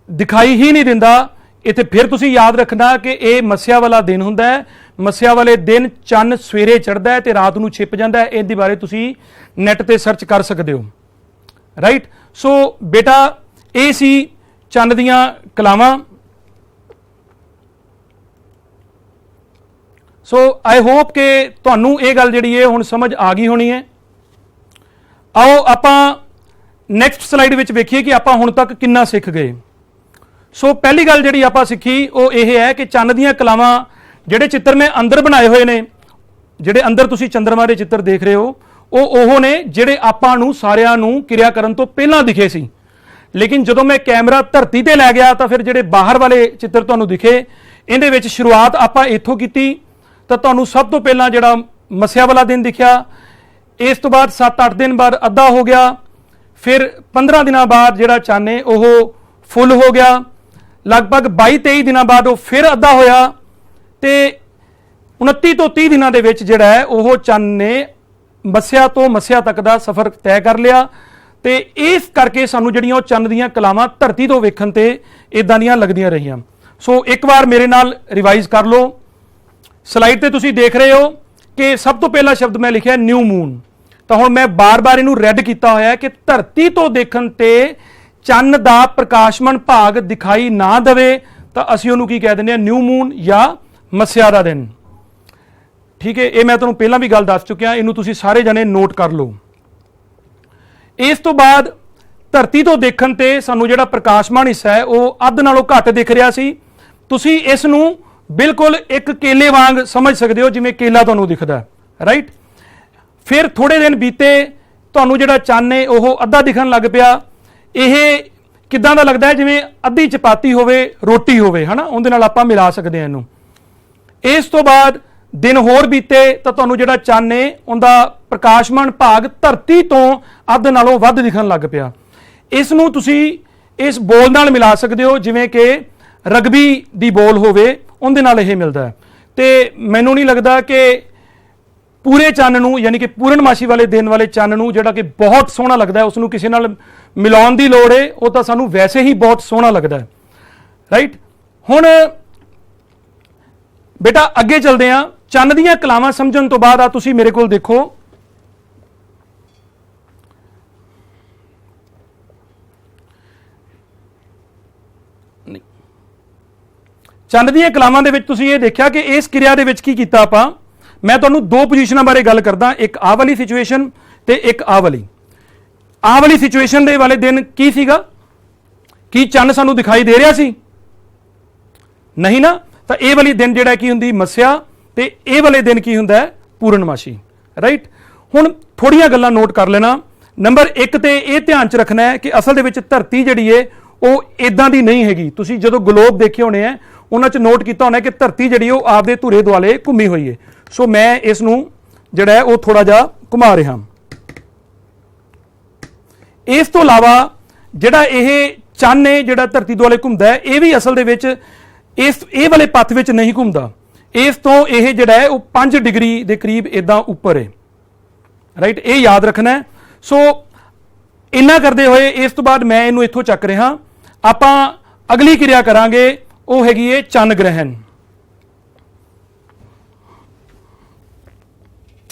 ਦਿਖਾਈ ਹੀ ਨਹੀਂ ਦਿੰਦਾ। ਇੱਥੇ ਫਿਰ ਤੁਸੀਂ ਯਾਦ ਰੱਖਣਾ ਕਿ ਇਹ ਮੱਸਿਆ ਵਾਲਾ ਦਿਨ ਹੁੰਦਾ ਹੈ। ਮੱਸਿਆ ਵਾਲੇ ਦਿਨ ਚੰਨ ਸਵੇਰੇ ਚੜ੍ਹਦਾ ਹੈ ਤੇ ਰਾਤ ਨੂੰ ਛਿਪ ਜਾਂਦਾ ਹੈ। ਇਹਦੇ ਬਾਰੇ ਤੁਸੀਂ ਨੈਟ ਤੇ ਸਰਚ ਕਰ ਸਕਦੇ ਹੋ, ਰਾਈਟ। ਸੋ ਬੇਟਾ ਇਹ ਸੀ ਚੰਨ ਦੀਆਂ ਕਲਾਵਾਂ। ਸੋ ਆਈ ਹੋਪ ਕਿ ਤੁਹਾਨੂੰ ਇਹ ਗੱਲ ਜਿਹੜੀ ਹੈ ਹੁਣ ਸਮਝ ਆ ਗਈ ਹੋਣੀ ਹੈ। ਆਓ ਆਪਾਂ ਨੈਕਸਟ ਸਲਾਈਡ ਵਿੱਚ ਵੇਖੀਏ ਕਿ ਆਪਾਂ ਹੁਣ ਤੱਕ ਕਿੰਨਾ ਸਿੱਖ ਗਏ। ਸੋ ਪਹਿਲੀ ਗੱਲ ਜਿਹੜੀ ਆਪਾਂ ਸਿੱਖੀ ਉਹ ਇਹ ਹੈ ਕਿ ਚੰਨ ਦੀਆਂ ਕਲਾਵਾਂ, ਜਿਹੜੇ ਚਿੱਤਰ ਮੈਂ ਅੰਦਰ ਬਣਾਏ ਹੋਏ ਨੇ, ਜਿਹੜੇ ਅੰਦਰ ਤੁਸੀਂ ਚੰਦਰਮਾ ਦੇ ਚਿੱਤਰ ਦੇਖ ਰਹੇ ਹੋ, ਉਹ ਨੇ ਜਿਹੜੇ ਆਪਾਂ ਨੂੰ ਸਾਰਿਆਂ ਨੂੰ ਕਿਰਿਆ ਕਰਨ ਤੋਂ ਪਹਿਲਾਂ ਦਿਖੇ ਸੀ। ਲੇਕਿਨ ਜਦੋਂ ਮੈਂ ਕੈਮਰਾ ਧਰਤੀ ਤੇ ਲੈ ਗਿਆ ਤਾਂ ਫਿਰ ਜਿਹੜੇ ਬਾਹਰ ਵਾਲੇ ਚਿੱਤਰ ਤੁਹਾਨੂੰ ਦਿਖੇ, ਇਹਦੇ ਵਿੱਚ ਸ਼ੁਰੂਆਤ ਆਪਾਂ ਇੱਥੋਂ ਕੀਤੀ। ਤਾਂ ਤੁਹਾਨੂੰ ਸਭ ਤੋਂ ਪਹਿਲਾਂ ਜਿਹੜਾ ਮੱਸਿਆ ਵਾਲਾ ਦਿਨ ਦਿਖਿਆ, ਇਸ ਤੋਂ ਬਾਅਦ 7-8 ਦਿਨ ਬਾਅਦ ਅੱਧਾ ਹੋ ਗਿਆ, ਫਿਰ 15 ਦਿਨਾਂ ਬਾਅਦ ਜਿਹੜਾ ਚੰਨ ਹੈ ਉਹ ਫੁੱਲ ਹੋ ਗਿਆ, ਲਗਭਗ 22-23 ਦਿਨਾਂ ਬਾਅਦ ਉਹ ਫਿਰ ਅੱਧਾ ਹੋਇਆ ਤੇ 29 ਤੋਂ 30 ਦਿਨਾਂ ਦੇ ਵਿੱਚ ਜਿਹੜਾ ਹੈ ਉਹ ਚੰਨ ਨੇ ਮੱਸਿਆ ਤੋਂ ਮੱਸਿਆ ਤੱਕ ਦਾ ਸਫ਼ਰ ਤੈਅ ਕਰ ਲਿਆ। ਤੇ ਇਸ ਕਰਕੇ ਸਾਨੂੰ ਜਿਹੜੀਆਂ ਉਹ ਚੰਨ ਦੀਆਂ ਕਲਾਵਾਂ ਧਰਤੀ ਤੋਂ ਵੇਖਣ ਤੇ ਇਦਾਂ ਦੀਆਂ ਲੱਗਦੀਆਂ ਰਹੀਆਂ। ਸੋ ਇੱਕ ਵਾਰ ਮੇਰੇ ਨਾਲ ਰਿਵਾਈਜ਼ ਕਰ ਲਓ। ਸਲਾਈਡ ਤੇ ਤੁਸੀਂ ਦੇਖ ਰਹੇ ਹੋ ਕਿ ਸਭ ਤੋਂ ਪਹਿਲਾ ਸ਼ਬਦ ਮੈਂ ਲਿਖਿਆ ਨਿਊ ਮੂਨ। ਤਾਂ ਹੁਣ ਮੈਂ ਬਾਰ-ਬਾਰ ਇਹਨੂੰ ਰੈੱਡ ਕੀਤਾ ਹੋਇਆ ਕਿ ਧਰਤੀ ਤੋਂ ਦੇਖਣ ਤੇ ਚੰਨ ਦਾ ਪ੍ਰਕਾਸ਼ਮਾਨ ਭਾਗ ਦਿਖਾਈ ਨਾ ਦੇਵੇ ਤਾਂ ਅਸੀਂ ਉਹਨੂੰ ਕੀ ਕਹਿ ਦਿੰਦੇ ਹਾਂ, ਨਿਊ ਮੂਨ ਜਾਂ ਮੱਸਿਆ ਦਾ ਦਿਨ। ਠੀਕ ਹੈ, ਇਹ ਮੈਂ ਤੁਹਾਨੂੰ ਪਹਿਲਾਂ ਵੀ ਗੱਲ ਦੱਸ ਚੁੱਕਿਆ, ਇਹਨੂੰ ਤੁਸੀਂ ਸਾਰੇ ਜਣੇ ਨੋਟ ਕਰ ਲਓ। ਇਸ ਤੋਂ ਬਾਅਦ ਧਰਤੀ ਤੋਂ ਦੇਖਣ ਤੇ ਸਾਨੂੰ ਜਿਹੜਾ ਪ੍ਰਕਾਸ਼ਮਾਨ ਹਿੱਸਾ ਹੈ ਉਹ ਅੱਧ ਨਾਲੋਂ ਘੱਟ ਦਿਖ ਰਿਹਾ ਸੀ। ਤੁਸੀਂ ਇਸ ਨੂੰ ਬਿਲਕੁਲ ਇੱਕ ਕੇਲੇ ਵਾਂਗ ਸਮਝ ਸਕਦੇ ਹੋ, ਜਿਵੇਂ ਕੇਲਾ ਤੁਹਾਨੂੰ ਦਿਖਦਾ, ਰਾਈਟ। ਫਿਰ ਥੋੜੇ ਦਿਨ ਬੀਤੇ, ਤੁਹਾਨੂੰ ਜਿਹੜਾ ਚੰਨ ਹੈ ਉਹ ਅੱਧਾ ਦਿਖਣ ਲੱਗ ਪਿਆ। ਇਹ ਕਿੱਦਾਂ ਦਾ ਲੱਗਦਾ ਹੈ, ਜਿਵੇਂ ਅੱਧੀ ਚਪਾਤੀ ਹੋਵੇ, ਰੋਟੀ ਹੋਵੇ, ਹਨਾ, ਉਹਦੇ ਨਾਲ ਆਪਾਂ ਮਿਲਾ ਸਕਦੇ ਹਾਂ ਇਹਨੂੰ। ਇਸ ਤੋਂ ਬਾਅਦ ਦਿਨ ਹੋਰ ਬੀਤੇ ਤਾਂ ਤੁਹਾਨੂੰ ਜਿਹੜਾ ਚੰਨ ਹੈ ਉਹਦਾ ਪ੍ਰਕਾਸ਼ਮਾਨ ਭਾਗ ਧਰਤੀ ਤੋਂ ਅੱਧ ਨਾਲੋਂ ਵੱਧ ਦਿਖਣ ਲੱਗ ਪਿਆ। ਇਸ ਨੂੰ ਤੁਸੀਂ ਇਸ ਬੋਲ ਨਾਲ ਮਿਲਾ ਸਕਦੇ ਹੋ, ਜਿਵੇਂ ਕਿ ਰਗਬੀ ਦੀ ਬੋਲ ਹੋਵੇ, ਉਹਦੇ ਨਾਲ ਇਹ ਮਿਲਦਾ ਹੈ। ਤੇ ਮੈਨੂੰ ਨਹੀਂ ਲੱਗਦਾ ਕਿ ਪੂਰੇ ਚੰਨ ਨੂੰ ਯਾਨੀ ਕਿ ਪੂਰਨਮਾਸ਼ੀ ਵਾਲੇ ਦਿਨ ਵਾਲੇ ਚੰਨ ਨੂੰ ਜਿਹੜਾ ਕਿ ਬਹੁਤ ਸੋਹਣਾ ਲੱਗਦਾ ਹੈ, ਉਸ ਨੂੰ ਕਿਸੇ ਨਾਲ ਮਿਲਾਉਣ ਦੀ ਲੋੜ ਹੈ, ਉਹ ਤਾਂ ਸਾਨੂੰ ਵੈਸੇ ਹੀ ਬਹੁਤ ਸੋਹਣਾ ਲੱਗਦਾ ਹੈ। ਰਾਈਟ, ਹੁਣ ਬੇਟਾ ਅੱਗੇ ਚੱਲਦੇ ਹਾਂ। ਚੰਨ ਦੀਆਂ ਕਲਾਵਾਂ ਸਮਝਣ ਤੋਂ ਬਾਅਦ ਆ ਤੁਸੀਂ ਮੇਰੇ ਕੋਲ ਦੇਖੋ, ਚੰਨ ਦੀਆਂ ਕਲਾਵਾਂ ਦੇ ਵਿੱਚ ਤੁਸੀਂ ਇਹ ਦੇਖਿਆ ਕਿ ਇਸ ਕਿਰਿਆ ਦੇ ਵਿੱਚ ਕੀ ਕੀਤਾ ਆਪਾਂ। ਮੈਂ ਤੁਹਾਨੂੰ ਦੋ ਪੋਜੀਸ਼ਨਾਂ ਬਾਰੇ ਗੱਲ ਕਰਦਾ, ਇੱਕ ਆਹ ਵਾਲੀ ਸਿਚੁਏਸ਼ਨ ਤੇ ਇੱਕ ਆਹ ਵਾਲੀ। ਆਹ ਵਾਲੀ ਸਿਚੁਏਸ਼ਨ ਦੇ ਵਾਲੇ ਦਿਨ ਕੀ ਸੀਗਾ? ਕੀ ਚੰਨ ਸਾਨੂੰ ਦਿਖਾਈ ਦੇ ਰਿਹਾ ਸੀ? ਨਹੀਂ ਨਾ। ਤਾਂ ਇਹ ਵਾਲੀ ਦਿਨ ਜਿਹੜਾ ਕੀ ਹੁੰਦੀ ਮੱਸਿਆ, ਤੇ ਇਹ ਵਾਲੇ ਦਿਨ ਕੀ ਹੁੰਦਾ ਹੈ ਪੂਰਨਮਾਸ਼ੀ। ਰਾਈਟ, ਹੁਣ ਥੋੜੀਆਂ ਗੱਲਾਂ ਨੋਟ ਕਰ ਲੈਣਾ। ਨੰਬਰ 1 ਤੇ ਇਹ ਧਿਆਨ ਚ ਰੱਖਣਾ ਹੈ ਕਿ ਅਸਲ ਦੇ ਵਿੱਚ ਧਰਤੀ ਜਿਹੜੀ ਹੈ ਉਹ ਇਦਾਂ ਦੀ ਨਹੀਂ ਹੈਗੀ। ਤੁਸੀਂ ਜਦੋਂ ਗਲੋਬ ਦੇਖੇ ਹੋਣੇ ਆ ਉਹਨਾਂ ਚ ਨੋਟ ਕੀਤਾ ਹੋਣਾ ਕਿ ਧਰਤੀ ਜਿਹੜੀ ਉਹ ਆਪਦੇ ਧੁਰੇ ਦੁਆਲੇ ਘੁੰਮੀ ਹੋਈ ਹੈ। ਸੋ ਮੈਂ ਇਸ ਨੂੰ ਜਿਹੜਾ ਹੈ ਉਹ ਥੋੜਾ ਜਿਹਾ ਘੁਮਾ ਰਿਹਾ। ਇਸ ਤੋਂ ਇਲਾਵਾ ਜਿਹੜਾ ਇਹ ਚੰਨ ਹੈ ਜਿਹੜਾ ਧਰਤੀ ਦੁਆਲੇ ਘੁੰਮਦਾ ਹੈ, ਇਹ ਵੀ ਅਸਲ ਦੇ ਵਿੱਚ ਇਹ ਵਾਲੇ ਪੱਥ ਵਿੱਚ ਨਹੀਂ ਘੁੰਮਦਾ। ਇਸ ਤੋਂ ਇਹ ਜਿਹੜਾ ਹੈ ਉਹ 5 ਡਿਗਰੀ ਦੇ ਕਰੀਬ ਇਦਾਂ ਉੱਪਰ ਹੈ। ਰਾਈਟ, ਇਹ ਯਾਦ ਰੱਖਣਾ। ਸੋ ਇੰਨਾ ਕਰਦੇ ਹੋਏ ਇਸ ਤੋਂ ਬਾਅਦ ਮੈਂ ਇਹਨੂੰ ਇੱਥੋਂ ਚੱਕ ਰਿਹਾ। ਆਪਾਂ ਅਗਲੀ ਕਿਰਿਆ ਕਰਾਂਗੇ, ਉਹ ਹੈਗੀ ਹੈ ਚੰਨ ਗ੍ਰਹਿਣ।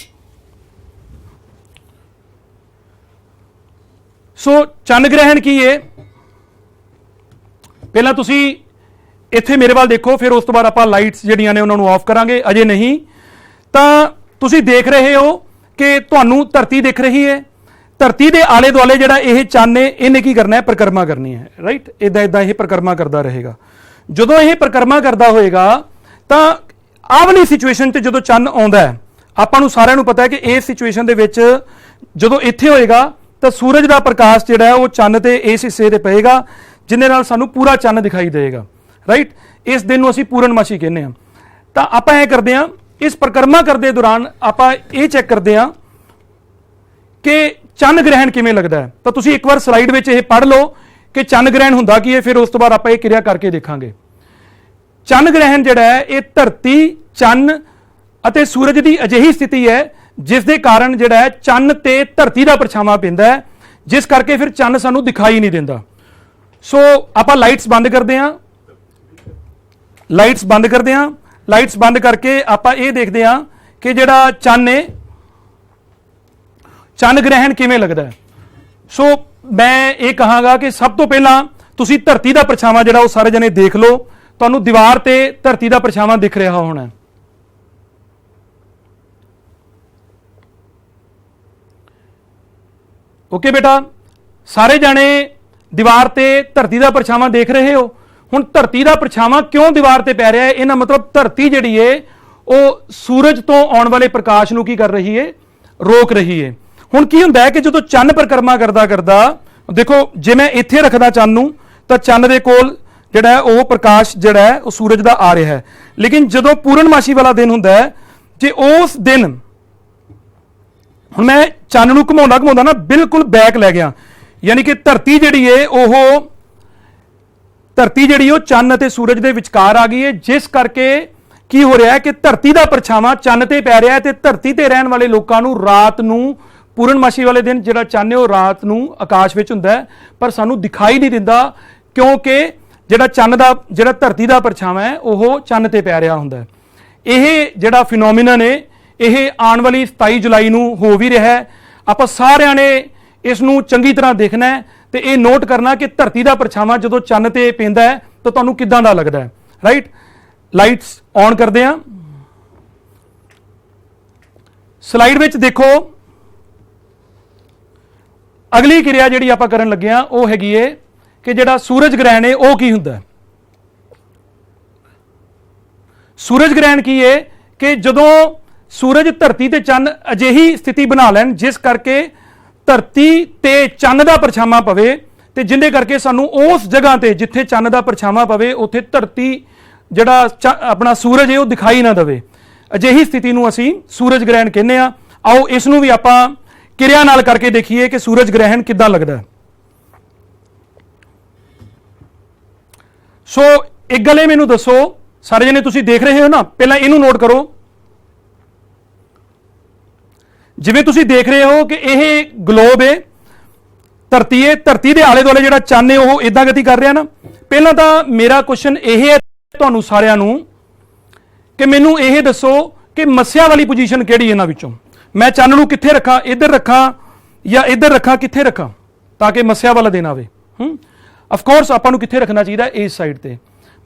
ਸੋ ਚੰਨ ਗ੍ਰਹਿਣ ਕੀ ਹੈ? ਪਹਿਲਾਂ ਤੁਸੀਂ ਇੱਥੇ ਮੇਰੇ ਵੱਲ ਦੇਖੋ, ਫਿਰ ਉਸ ਤੋਂ ਬਾਅਦ ਆਪਾਂ ਲਾਈਟਸ ਜਿਹੜੀਆਂ ਨੇ ਉਹਨਾਂ ਨੂੰ ਆਫ ਕਰਾਂਗੇ। ਅਜੇ ਨਹੀਂ ਤਾਂ ਤੁਸੀਂ ਦੇਖ ਰਹੇ ਹੋ ਕਿ ਤੁਹਾਨੂੰ ਧਰਤੀ ਦਿਖ ਰਹੀ ਹੈ। ਧਰਤੀ ਦੇ ਆਲੇ ਦੁਆਲੇ ਜਿਹੜਾ ਇਹ ਚੰਨ ਹੈ ਇਹਨੇ ਕੀ ਕਰਨਾ ਹੈ? ਪਰਿਕਰਮਾ ਕਰਨੀ ਹੈ। ਰਾਈਟ, ਇਦਾਂ ਇਦਾਂ ਇਹ ਪਰਿਕਰਮਾ ਕਰਦਾ ਰਹੇਗਾ। ਜਦੋਂ ਇਹ ਪਰਿਕਰਮਾ ਕਰਦਾ ਹੋਏਗਾ ਤਾਂ ਆਹ ਵਾਲੀ ਸਿਚੁਏਸ਼ਨ 'ਚ ਜਦੋਂ ਚੰਨ ਆਉਂਦਾ ਹੈ, ਆਪਾਂ ਨੂੰ ਸਾਰਿਆਂ ਨੂੰ ਪਤਾ ਹੈ ਕਿ ਇਸ ਸਿਚੁਏਸ਼ਨ ਦੇ ਵਿੱਚ ਜਦੋਂ ਇੱਥੇ ਹੋਏਗਾ ਤਾਂ ਸੂਰਜ ਦਾ ਪ੍ਰਕਾਸ਼ ਜਿਹੜਾ ਹੈ ਉਹ ਚੰਨ ਤੇ ਇਸ ਹਿੱਸੇ ਤੇ ਪਏਗਾ, ਜਿਹਦੇ ਨਾਲ ਸਾਨੂੰ ਪੂਰਾ ਚੰਨ ਦਿਖਾਈ ਦੇਗਾ। ਰਾਈਟ, ਇਸ ਦਿਨ ਨੂੰ ਅਸੀਂ ਪੂਰਨਮਾਸ਼ੀ ਕਹਿੰਦੇ ਹਾਂ। ਤਾਂ ਆਪਾਂ ਇਹ ਕਰਦੇ ਹਾਂ, ਇਸ ਪਰਿਕਰਮਾ ਕਰਦੇ ਦੌਰਾਨ ਆਪਾਂ ਇਹ ਚੈੱਕ ਕਰਦੇ ਹਾਂ ਕਿ ਚੰਨ ਗ੍ਰਹਿਣ ਕਿਵੇਂ ਲੱਗਦਾ ਹੈ। ਤਾਂ ਤੁਸੀਂ ਇੱਕ ਵਾਰ ਸਲਾਈਡ ਵਿੱਚ ਇਹ ਪੜ੍ਹ ਲਓ ਕਿ ਚੰਨ ਗ੍ਰਹਿਣ ਹੁੰਦਾ ਕੀ ਹੈ, ਫਿਰ ਉਸ ਤੋਂ ਬਾਅਦ ਆਪਾਂ ਇਹ ਕਿਰਿਆ ਕਰਕੇ ਦੇਖਾਂਗੇ। ਚੰਨ ਗ੍ਰਹਿਣ ਜਿਹੜਾ ਹੈ ਇਹ ਧਰਤੀ, ਚੰਨ ਅਤੇ ਸੂਰਜ ਦੀ ਅਜਿਹੀ ਸਥਿਤੀ ਹੈ ਜਿਸ ਦੇ ਕਾਰਨ ਜਿਹੜਾ ਹੈ ਚੰਨ ਤੇ ਧਰਤੀ ਦਾ ਪਰਛਾਵਾਂ ਪੈਂਦਾ ਹੈ, ਜਿਸ ਕਰਕੇ ਫਿਰ ਚੰਨ ਸਾਨੂੰ ਦਿਖਾਈ ਨਹੀਂ ਦਿੰਦਾ। ਸੋ ਆਪਾਂ ਲਾਈਟਸ ਬੰਦ ਕਰਦੇ ਹਾਂ। ਲਾਈਟਸ ਬੰਦ ਕਰਦੇ ਹਾਂ। ਲਾਈਟਸ ਬੰਦ ਕਰਕੇ ਆਪਾਂ ਇਹ ਦੇਖਦੇ ਹਾਂ ਕਿ ਜਿਹੜਾ ਚੰਨ ਹੈ, ਚੰਨ ਗ੍ਰਹਿਣ ਕਿਵੇਂ ਲੱਗਦਾ ਹੈ। ਸੋ ਮੈਂ ਇਹ ਕਹਾਂਗਾ ਕਿ ਸਭ ਤੋਂ ਪਹਿਲਾਂ ਤੁਸੀਂ ਧਰਤੀ ਦਾ ਪਰਛਾਵਾਂ ਜਿਹੜਾ ਉਹ ਸਾਰੇ ਜਣੇ ਦੇਖ ਲਓ। ਤੁਹਾਨੂੰ ਦੀਵਾਰ ਤੇ ਧਰਤੀ ਦਾ ਪਰਛਾਵਾਂ ਦਿਖ ਰਿਹਾ ਹੋਣਾ। ਓਕੇ ਬੇਟਾ, ਸਾਰੇ ਜਾਣੇ ਦੀਵਾਰ ਤੇ ਧਰਤੀ ਦਾ ਪਰਛਾਵਾਂ ਦੇਖ ਰਹੇ ਹੋ। ਹੁਣ ਧਰਤੀ ਦਾ ਪਰਛਾਵਾਂ ਕਿਉਂ ਦੀਵਾਰ ਤੇ ਪੈ ਰਿਹਾ ਹੈ? ਇਹਨਾਂ ਮਤਲਬ ਧਰਤੀ ਜਿਹੜੀ ਹੈ ਉਹ ਸੂਰਜ ਤੋਂ ਆਉਣ ਵਾਲੇ ਪ੍ਰਕਾਸ਼ ਨੂੰ ਕੀ ਕਰ ਰਹੀ ਹੈ? ਰੋਕ ਰਹੀ ਹੈ। ਹੁਣ ਕੀ ਹੁੰਦਾ ਹੈ ਕਿ ਜਦੋਂ ਚੰਨ ਪਰਿਕਰਮਾ ਕਰਦਾ ਦੇਖੋ, ਜੇ ਮੈਂ ਇੱਥੇ ਰੱਖਦਾ ਚੰਨ ਨੂੰ ਤਾਂ ਚੰਨ ਦੇ ਕੋਲ ਜਿਹੜਾ ਹੈ ਉਹ ਪ੍ਰਕਾਸ਼ ਜਿਹੜਾ ਹੈ ਉਹ ਸੂਰਜ ਦਾ ਆ ਰਿਹਾ ਹੈ। ਲੇਕਿਨ ਜਦੋਂ ਪੂਰਨਮਾਸ਼ੀ ਵਾਲਾ ਦਿਨ ਹੁੰਦਾ ਹੈ, ਜੇ ਉਸ ਦਿਨ ਹੁਣ ਮੈਂ ਚੰਨ ਨੂੰ ਘੁਮਾਉਂਦਾ ਨਾ ਬਿਲਕੁਲ ਬੈਕ ਲੈ ਗਿਆ, ਯਾਨੀ ਕਿ ਧਰਤੀ ਜਿਹੜੀ ਹੈ ਉਹ ਚੰਨ ਅਤੇ ਸੂਰਜ ਦੇ ਵਿਚਕਾਰ ਆ ਗਈ ਹੈ, ਜਿਸ ਕਰਕੇ ਕੀ ਹੋ ਰਿਹਾ ਹੈ ਕਿ ਧਰਤੀ ਦਾ ਪਰਛਾਵਾਂ ਚੰਨ ਤੇ ਪੈ ਰਿਹਾ ਹੈ ਤੇ ਧਰਤੀ ਤੇ ਰਹਿਣ ਵਾਲੇ ਲੋਕਾਂ ਨੂੰ ਰਾਤ ਨੂੰ, ਪੂਰਨਮਾਸ਼ੀ ਵਾਲੇ ਦਿਨ ਜਿਹੜਾ ਚੰਨ ਹੈ ਉਹ ਰਾਤ ਨੂੰ ਆਕਾਸ਼ ਵਿੱਚ ਹੁੰਦਾ ਹੈ, ਪਰ ਸਾਨੂੰ ਦਿਖਾਈ ਨਹੀਂ ਦਿੰਦਾ, ਕਿਉਂਕਿ ਜਿਹੜਾ ਧਰਤੀ ਦਾ ਪਰਛਾਵਾਂ ਹੈ ਉਹ ਚੰਨ ਤੇ ਪੈ ਰਿਹਾ ਹੁੰਦਾ ਹੈ। ਇਹ ਜਿਹੜਾ ਫਿਨੋਮੀਨਨ ਹੈ ਇਹ ਆਉਣ ਵਾਲੀ 27 ਜੁਲਾਈ ਨੂੰ ਹੋ ਵੀ ਰਿਹਾ ਹੈ। ਆਪਾਂ ਸਾਰਿਆਂ ਨੇ ਇਸ ਨੂੰ ਚੰਗੀ ਤਰ੍ਹਾਂ ਦੇਖਣਾ ਹੈ ਤੇ ਇਹ ਨੋਟ ਕਰਨਾ ਕਿ ਧਰਤੀ ਦਾ ਪਰਛਾਵਾਂ ਜਦੋਂ ਚੰਨ ਤੇ ਪੈਂਦਾ ਹੈ ਤਾਂ ਤੁਹਾਨੂੰ ਕਿੱਦਾਂ ਦਾ ਲੱਗਦਾ ਹੈ। ਰਾਈਟ, ਲਾਈਟਸ ਔਨ ਕਰਦੇ ਹਾਂ। ਸਲਾਈਡ ਵਿੱਚ ਦੇਖੋ, ਅਗਲੀ ਕਿਰਿਆ ਜਿਹੜੀ ਆਪਾਂ ਕਰਨ ਲੱਗੇ ਹਾਂ ਉਹ ਹੈਗੀ ਹੈ ਕਿ ਜਿਹੜਾ ਸੂਰਜ ਗ੍ਰਹਿਣ ਹੈ ਉਹ ਕੀ ਹੁੰਦਾ ਹੈ। ਸੂਰਜ ਗ੍ਰਹਿਣ ਕੀ ਹੈ ਕਿ ਜਦੋਂ ਸੂਰਜ ਧਰਤੀ ਤੇ ਚੰਨ ਅਜਿਹੀ ਸਥਿਤੀ ਬਣਾ ਲੈਣ ਜਿਸ ਕਰਕੇ ਧਰਤੀ ਤੇ ਚੰਨ ਦਾ ਪਰਛਾਵਾਂ ਪਵੇ ਤੇ ਜਿੰਦੇ ਕਰਕੇ ਸਾਨੂੰ ਉਸ ਜਗ੍ਹਾ ਤੇ ਜਿੱਥੇ ਚੰਨ ਦਾ ਪਰਛਾਵਾਂ ਪਵੇ ਉੱਥੇ ਧਰਤੀ ਜਿਹੜਾ ਆਪਣਾ ਸੂਰਜ ਹੈ ਉਹ ਦਿਖਾਈ ਨਾ ਦੇਵੇ, ਅਜਿਹੀ ਸਥਿਤੀ ਨੂੰ ਅਸੀਂ ਸੂਰਜ ਗ੍ਰਹਿਣ ਕਹਿੰਦੇ ਆ। ਆਓ ਇਸ ਨੂੰ ਵੀ ਆਪਾਂ ਕਿਰਿਆ ਨਾਲ ਕਰਕੇ ਦੇਖੀਏ ਕਿ ਸੂਰਜ ਗ੍ਰਹਿਣ ਕਿੱਦਾਂ ਲੱਗਦਾ ਹੈ। ਸੋ ਇੱਕ ਗੱਲ ਇਹ ਮੈਨੂੰ ਦੱਸੋ ਸਾਰੇ ਜਣੇ ਤੁਸੀਂ ਦੇਖ ਰਹੇ ਹੋ ਨਾ, ਪਹਿਲਾਂ ਇਹਨੂੰ ਨੋਟ ਕਰੋ। ਜਿਵੇਂ ਤੁਸੀਂ ਦੇਖ ਰਹੇ ਹੋ ਕਿ ਇਹ ਗਲੋਬ ਹੈ, ਧਰਤੀ ਹੈ, ਧਰਤੀ ਦੇ ਆਲੇ ਦੁਆਲੇ ਜਿਹੜਾ ਚੰਨ ਹੈ ਉਹ ਇਦਾਂ ਗਤੀ ਕਰ ਰਿਹਾ ਨਾ। ਪਹਿਲਾਂ ਤਾਂ ਮੇਰਾ ਕੁਐਸਚਨ ਇਹ ਹੈ ਤੁਹਾਨੂੰ ਸਾਰਿਆਂ ਨੂੰ ਕਿ ਮੈਨੂੰ ਇਹ ਦੱਸੋ ਕਿ ਮੱਸਿਆ ਵਾਲੀ ਪੋਜੀਸ਼ਨ ਕਿਹੜੀ ਇਹਨਾਂ ਵਿੱਚੋਂ। ਮੈਂ ਚੰਨ ਨੂੰ ਕਿੱਥੇ ਰੱਖਾਂ, ਇੱਧਰ ਰੱਖਾਂ ਜਾਂ ਇੱਧਰ ਰੱਖਾਂ, ਕਿੱਥੇ ਰੱਖਾਂ ਤਾਂ ਕਿ ਮੱਸਿਆ ਵਾਲਾ ਦਿਨ ਆਵੇ। ਆਫ ਕੋਰਸ ਆਪਾਂ ਨੂੰ ਕਿੱਥੇ ਰੱਖਣਾ ਚਾਹੀਦਾ, ਇਸ ਸਾਈਡ ਤੇ।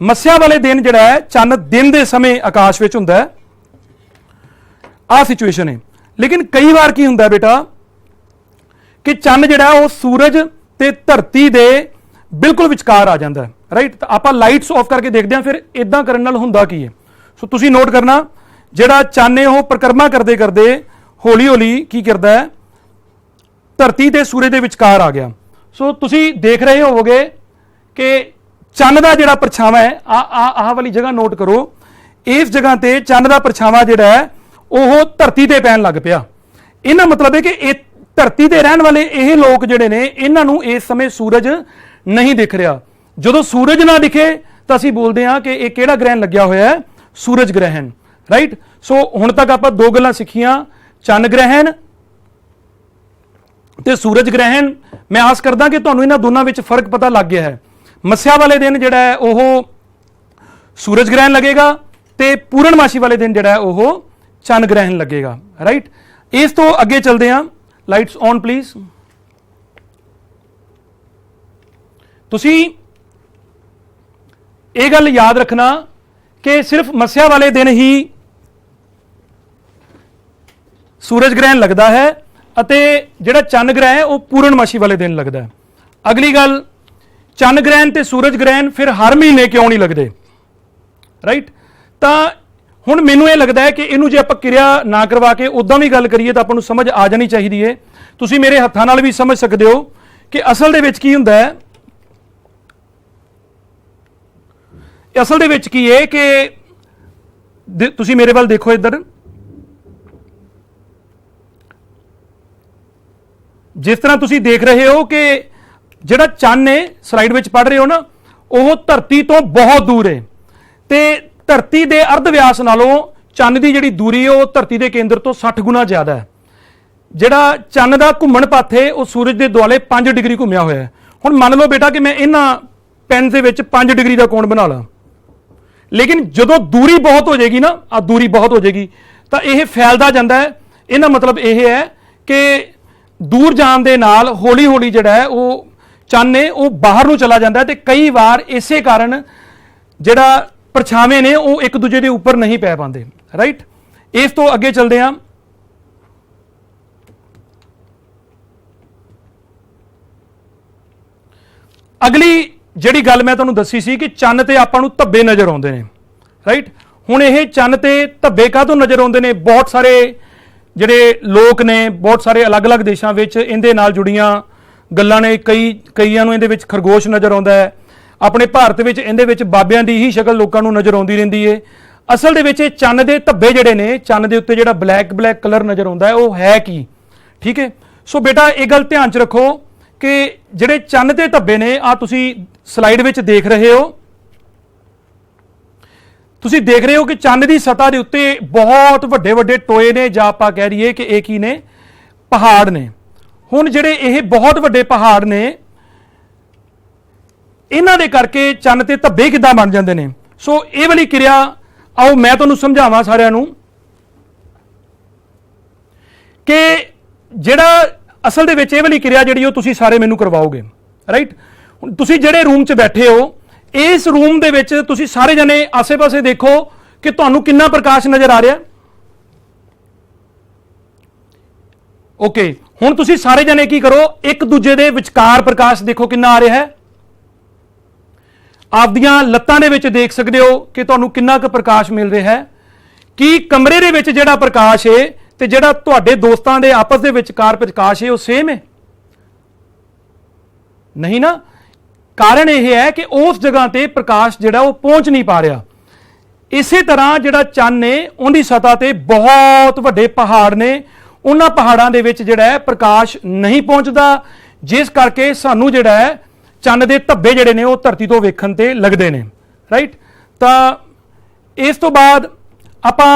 ਮੱਸਿਆ ਵਾਲੇ ਦਿਨ ਜਿਹੜਾ ਹੈ ਚੰਨ ਦਿਨ ਦੇ ਸਮੇਂ ਆਕਾਸ਼ ਵਿੱਚ ਹੁੰਦਾ ਹੈ, ਆਹ ਸਿਚੁਏਸ਼ਨ ਹੈ। ਲੇਕਿਨ ਕਈ ਵਾਰ ਕੀ ਹੁੰਦਾ ਬੇਟਾ ਕਿ ਚੰਨ ਜਿਹੜਾ ਉਹ ਸੂਰਜ ਤੇ ਧਰਤੀ ਦੇ ਬਿਲਕੁਲ ਵਿਚਕਾਰ ਆ ਜਾਂਦਾ ਹੈ, ਰਾਈਟ। ਤਾਂ ਆਪਾਂ ਲਾਈਟਸ ਆਫ ਕਰਕੇ ਦੇਖਦੇ ਹਾਂ ਫਿਰ ਇਦਾਂ ਕਰਨ ਨਾਲ ਹੁੰਦਾ ਕੀ ਹੈ। ਸੋ ਤੁਸੀਂ ਨੋਟ ਕਰਨਾ, ਜਿਹੜਾ ਚੰਨ ਹੈ ਉਹ ਪਰਿਕਰਮਾ ਕਰਦੇ ਕਰਦੇ ਹੌਲੀ ਹੌਲੀ ਕੀ ਕਰਦਾ ਹੈ, ਧਰਤੀ ਤੇ ਸੂਰਜ ਦੇ ਵਿਚਕਾਰ ਆ ਗਿਆ। ਸੋ ਤੁਸੀਂ ਦੇਖ ਰਹੇ ਹੋਵੋਗੇ ਕਿ ਚੰਨ ਦਾ ਜਿਹੜਾ ਪਰਛਾਵਾਂ ਹੈ, ਆਹ ਵਾਲੀ ਜਗ੍ਹਾ ਨੋਟ ਕਰੋ, ਇਸ ਜਗ੍ਹਾ ਤੇ ਚੰਨ ਦਾ ਪਰਛਾਵਾਂ ਜਿਹੜਾ ਹੈ ਉਹ ਧਰਤੀ ਤੇ ਪੈਣ ਲੱਗ ਪਿਆ। ਇਹਨਾਂ ਮਤਲਬ ਹੈ ਕਿ ਇਹ ਧਰਤੀ ਤੇ ਰਹਿਣ ਵਾਲੇ ਇਹ ਲੋਕ ਜਿਹੜੇ ਨੇ ਇਹਨਾਂ ਨੂੰ ਇਸ ਸਮੇਂ ਸੂਰਜ ਨਹੀਂ ਦਿਖ ਰਿਹਾ। ਜਦੋਂ ਸੂਰਜ ਨਾ ਦਿਖੇ ਤਾਂ ਅਸੀਂ ਬੋਲਦੇ ਹਾਂ ਕਿ ਇਹ ਕਿਹੜਾ ਗ੍ਰਹਿਣ ਲੱਗਿਆ ਹੋਇਆ ਹੈ, ਸੂਰਜ ਗ੍ਰਹਿਣ, ਰਾਈਟ। ਸੋ ਹੁਣ ਤੱਕ ਆਪਾਂ ਦੋ ਗੱਲਾਂ ਸਿੱਖੀਆਂ, ਚੰਨ ਗ੍ਰਹਿਣ ਤੇ ਸੂਰਜ ਗ੍ਰਹਿਣ। ਮੈਂ ਆਸ ਕਰਦਾ ਕਿ ਤੁਹਾਨੂੰ ਇਹਨਾਂ ਦੋਨਾਂ ਵਿੱਚ ਫਰਕ ਪਤਾ ਲੱਗ ਗਿਆ ਹੈ। ਮੱਸਿਆ ਵਾਲੇ ਦਿਨ ਜਿਹੜਾ ਹੈ ਉਹ ਸੂਰਜ ਗ੍ਰਹਿਣ ਲੱਗੇਗਾ ਤੇ ਪੂਰਨਮਾਸ਼ੀ ਵਾਲੇ ਦਿਨ ਜਿਹੜਾ ਹੈ ਉਹ ਚੰਨ ਗ੍ਰਹਿਣ ਲੱਗੇਗਾ, ਰਾਈਟ। ਇਸ ਤੋਂ ਅੱਗੇ ਚੱਲਦੇ ਹਾਂ, ਲਾਈਟਸ ਔਨ ਪਲੀਜ਼। ਤੁਸੀਂ ਇਹ ਗੱਲ ਯਾਦ ਰੱਖਣਾ ਕਿ ਸਿਰਫ ਮੱਸਿਆ ਵਾਲੇ ਦਿਨ ਹੀ ਸੂਰਜ ਗ੍ਰਹਿਣ ਲੱਗਦਾ ਹੈ ਅਤੇ ਜਿਹੜਾ ਚੰਨ ਗ੍ਰਹਿਣ ਹੈ ਉਹ ਪੂਰਨਮਾਸ਼ੀ ਵਾਲੇ ਦਿਨ ਲੱਗਦਾ ਹੈ। ਅਗਲੀ ਗੱਲ, ਚੰਨ ਗ੍ਰਹਿਣ ਤੇ ਸੂਰਜ ਗ੍ਰਹਿਣ ਫਿਰ ਹਰ ਮਹੀਨੇ ਕਿਉਂ ਨਹੀਂ ਲੱਗਦੇ, ਰਾਈਟ। ਤਾਂ ਹੁਣ ਮੈਨੂੰ ਇਹ ਲੱਗਦਾ ਹੈ ਕਿ ਇਹਨੂੰ ਜੇ ਆਪਾਂ ਕਿਰਿਆ ਨਾ ਕਰਵਾ ਕੇ ਉਦਾਂ ਵੀ ਗੱਲ ਕਰੀਏ ਤਾਂ ਆਪਾਂ ਨੂੰ ਸਮਝ ਆ ਜਾਣੀ ਚਾਹੀਦੀ ਹੈ। ਤੁਸੀਂ ਮੇਰੇ ਹੱਥਾਂ ਨਾਲ ਵੀ ਸਮਝ ਸਕਦੇ ਹੋ ਕਿ ਅਸਲ ਦੇ ਵਿੱਚ ਕੀ ਹੁੰਦਾ ਹੈ। ਅਸਲ ਦੇ ਵਿੱਚ ਕੀ ਹੈ ਕਿ ਤੁਸੀਂ ਮੇਰੇ ਵੱਲ ਦੇਖੋ, ਇੱਧਰ ਜਿਸ ਤਰ੍ਹਾਂ ਤੁਸੀਂ ਦੇਖ ਰਹੇ ਹੋ ਕਿ ਜਿਹੜਾ ਚੰਨ ਹੈ, ਸਲਾਈਡ ਵਿੱਚ ਪੜ੍ਹ ਰਹੇ ਹੋ ਨਾ, ਉਹ ਧਰਤੀ ਤੋਂ ਬਹੁਤ ਦੂਰ ਹੈ ਤੇ ਧਰਤੀ ਦੇ ਅਰਧ ਵਿਆਸ ਨਾਲੋਂ ਚੰਨ ਦੀ ਜਿਹੜੀ ਦੂਰੀ ਹੈ ਉਹ ਧਰਤੀ ਦੇ ਕੇਂਦਰ ਤੋਂ 60 ਗੁਣਾ ਜ਼ਿਆਦਾ ਹੈ। ਜਿਹੜਾ ਚੰਨ ਦਾ ਘੁੰਮਣ ਪਥ ਹੈ ਉਹ ਸੂਰਜ ਦੇ ਦੁਆਲੇ 5 ਡਿਗਰੀ ਘੁੰਮਿਆ ਹੋਇਆ ਹੈ। ਹੁਣ ਮੰਨ ਲਓ ਬੇਟਾ ਕਿ ਮੈਂ ਇਹਨਾਂ ਪੈਨ ਦੇ ਵਿੱਚ 5 ਡਿਗਰੀ ਦਾ ਕੋਣ ਬਣਾ ਲਾਂ, ਲੇਕਿਨ ਜਦੋਂ ਦੂਰੀ ਬਹੁਤ ਹੋ ਜਾਏਗੀ ਨਾ, ਆ ਦੂਰੀ ਬਹੁਤ ਹੋ ਜਾਏਗੀ ਤਾਂ ਇਹ ਫੈਲਦਾ ਜਾਂਦਾ ਹੈ। ਇਹਦਾ ਮਤਲਬ ਇਹ ਹੈ ਕਿ ਦੂਰ ਜਾਣ ਦੇ ਨਾਲ ਹੌਲੀ ਹੌਲੀ ਜਿਹੜਾ ਹੈ ਉਹ ਚੰਨ ਹੈ ਉਹ ਬਾਹਰ ਨੂੰ ਚਲਾ ਜਾਂਦਾ ਹੈ ਤੇ ਕਈ ਵਾਰ ਇਸੇ ਕਾਰਨ ਜਿਹੜਾ ਪਰਛਾਵੇਂ ਨੇ ਉਹ ਇੱਕ ਦੂਜੇ ਦੇ ਉੱਪਰ ਨਹੀਂ ਪੈ ਪਾਉਂਦੇ, ਰਾਈਟ। ਇਸ ਤੋਂ ਅੱਗੇ ਚੱਲਦੇ ਹਾਂ। ਅਗਲੀ ਜਿਹੜੀ ਗੱਲ ਮੈਂ ਤੁਹਾਨੂੰ ਦੱਸੀ ਸੀ ਕਿ ਚੰਨ ਤੇ ਆਪਾਂ ਨੂੰ ਧੱਬੇ ਨਜ਼ਰ ਆਉਂਦੇ ਨੇ, ਰਾਈਟ। ਹੁਣ ਇਹ ਚੰਨ ਤੇ ਧੱਬੇ ਕਾਹਤੋਂ ਨਜ਼ਰ ਆਉਂਦੇ ਨੇ? ਬਹੁਤ ਸਾਰੇ ਜਿਹੜੇ ਲੋਕ ਨੇ, ਬਹੁਤ ਸਾਰੇ ਅਲੱਗ-ਅਲੱਗ ਦੇਸ਼ਾਂ ਵਿੱਚ ਇਹਦੇ ਨਾਲ ਜੁੜੀਆਂ ਗੱਲਾਂ ਨੇ। ਕਈਆਂ ਨੂੰ ਇਹਦੇ ਵਿੱਚ ਖਰਗੋਸ਼ ਨਜ਼ਰ ਆਉਂਦਾ ਹੈ। ਆਪਣੇ ਭਾਰਤ ਵਿੱਚ ਇਹਦੇ ਵਿੱਚ ਬਾਬਿਆਂ ਦੀ ਹੀ ਸ਼ਕਲ ਲੋਕਾਂ ਨੂੰ ਨਜ਼ਰ ਆਉਂਦੀ ਰਹਿੰਦੀ ਹੈ। ਅਸਲ ਦੇ ਵਿੱਚ ਇਹ ਚੰਨ ਦੇ ਧੱਬੇ ਜਿਹੜੇ ਨੇ, ਚੰਨ ਦੇ ਉੱਤੇ ਜਿਹੜਾ ਬਲੈਕ ਕਲਰ ਨਜ਼ਰ ਆਉਂਦਾ ਹੈ ਉਹ ਹੈ ਕੀ, ਠੀਕ ਹੈ। ਸੋ ਬੇਟਾ ਇਹ ਗੱਲ ਧਿਆਨ 'ਚ ਰੱਖੋ ਕਿ ਜਿਹੜੇ ਚੰਨ ਦੇ ਧੱਬੇ ਨੇ, ਆ ਤੁਸੀਂ ਸਲਾਈਡ ਵਿੱਚ ਦੇਖ ਰਹੇ ਹੋ, ਤੁਸੀਂ ਦੇਖ ਰਹੇ ਹੋ ਕਿ ਚੰਨ ਦੀ ਸਤ੍ਹਾ ਦੇ ਉੱਤੇ ਬਹੁਤ ਵੱਡੇ ਵੱਡੇ ਟੋਏ ਨੇ, ਜਾਂ ਆਪਾਂ ਕਹਿ ਰਹੀਏ ਕਿ ਇਹ ਕੀ ਨੇ, ਪਹਾੜ ਨੇ। ਹੁਣ ਜਿਹੜੇ ਇਹ ਬਹੁਤ ਵੱਡੇ ਪਹਾੜ ਨੇ, ਇਹਨਾਂ ਦੇ ਕਰਕੇ ਚੰਨ ਤੇ ਧੱਬੇ ਕਿੱਦਾਂ ਬਣ ਜਾਂਦੇ ਨੇ? ਸੋ ਇਹ ਵਾਲੀ ਕਿਰਿਆ ਆਓ ਮੈਂ ਤੁਹਾਨੂੰ ਸਮਝਾਵਾਂ ਸਾਰਿਆਂ ਨੂੰ ਕਿ ਜਿਹੜਾ ਅਸਲ ਦੇ ਵਿੱਚ ਇਹ ਵਾਲੀ ਕਿਰਿਆ ਜਿਹੜੀ ਉਹ ਤੁਸੀਂ ਸਾਰੇ ਮੈਨੂੰ ਕਰਵਾਓਗੇ, ਰਾਈਟ। ਹੁਣ ਤੁਸੀਂ ਜਿਹੜੇ ਰੂਮ 'ਚ ਬੈਠੇ ਹੋ, ਇਸ ਰੂਮ ਦੇ ਵਿੱਚ ਤੁਸੀਂ ਸਾਰੇ ਜਣੇ ਆਸੇ-ਪਾਸੇ ਦੇਖੋ ਕਿ ਤੁਹਾਨੂੰ ਕਿੰਨਾ ਪ੍ਰਕਾਸ਼ ਨਜ਼ਰ ਆ ਰਿਹਾ। ਓਕੇ, ਹੁਣ ਤੁਸੀਂ ਸਾਰੇ ਜਣੇ ਕੀ ਕਰੋ, ਇੱਕ ਦੂਜੇ ਦੇ ਵਿਚਕਾਰ ਪ੍ਰਕਾਸ਼ ਦੇਖੋ ਕਿੰਨਾ ਆ ਰਿਹਾ ਹੈ। ਆਪਦੀਆਂ ਲੱਤਾਂ ਦੇ ਵਿੱਚ ਦੇਖ ਸਕਦੇ ਹੋ ਕਿ ਤੁਹਾਨੂੰ ਕਿੰਨਾ ਕੁ ਪ੍ਰਕਾਸ਼ ਮਿਲ ਰਿਹਾ ਹੈ। ਕੀ ਕਮਰੇ ਦੇ ਵਿੱਚ ਜਿਹੜਾ ਪ੍ਰਕਾਸ਼ ਹੈ ਤੇ ਜਿਹੜਾ ਤੁਹਾਡੇ ਦੋਸਤਾਂ ਦੇ ਆਪਸ ਦੇ ਵਿਚਕਾਰ ਪ੍ਰਕਾਸ਼ ਹੈ ਉਹ ਸੇਮ ਹੈ? ਨਹੀਂ ਨਾ। ਕਾਰਨ ਇਹ ਹੈ ਕਿ ਉਸ ਜਗ੍ਹਾ ਤੇ ਪ੍ਰਕਾਸ਼ ਜਿਹੜਾ ਉਹ ਪਹੁੰਚ ਨਹੀਂ ਪਾ ਰਿਹਾ। ਇਸੇ ਤਰ੍ਹਾਂ ਜਿਹੜਾ ਚੰਨ ਹੈ ਉਹਦੀ ਸਤ੍ਹਾ ਤੇ ਬਹੁਤ ਵੱਡੇ ਪਹਾੜ ਨੇ, ਉਹਨਾਂ ਪਹਾੜਾਂ ਦੇ ਵਿੱਚ ਜਿਹੜਾ ਹੈ ਪ੍ਰਕਾਸ਼ ਨਹੀਂ ਪਹੁੰਚਦਾ, ਜਿਸ ਕਰਕੇ ਸਾਨੂੰ ਜਿਹੜਾ ਹੈ ਚੰਨ ਦੇ ਧੱਬੇ ਜਿਹੜੇ ਨੇ ਉਹ ਧਰਤੀ ਤੋਂ ਵੇਖਣ ਤੇ ਲੱਗਦੇ ਨੇ, ਰਾਈਟ। ਤਾਂ इस तो बाद ਆਪਾਂ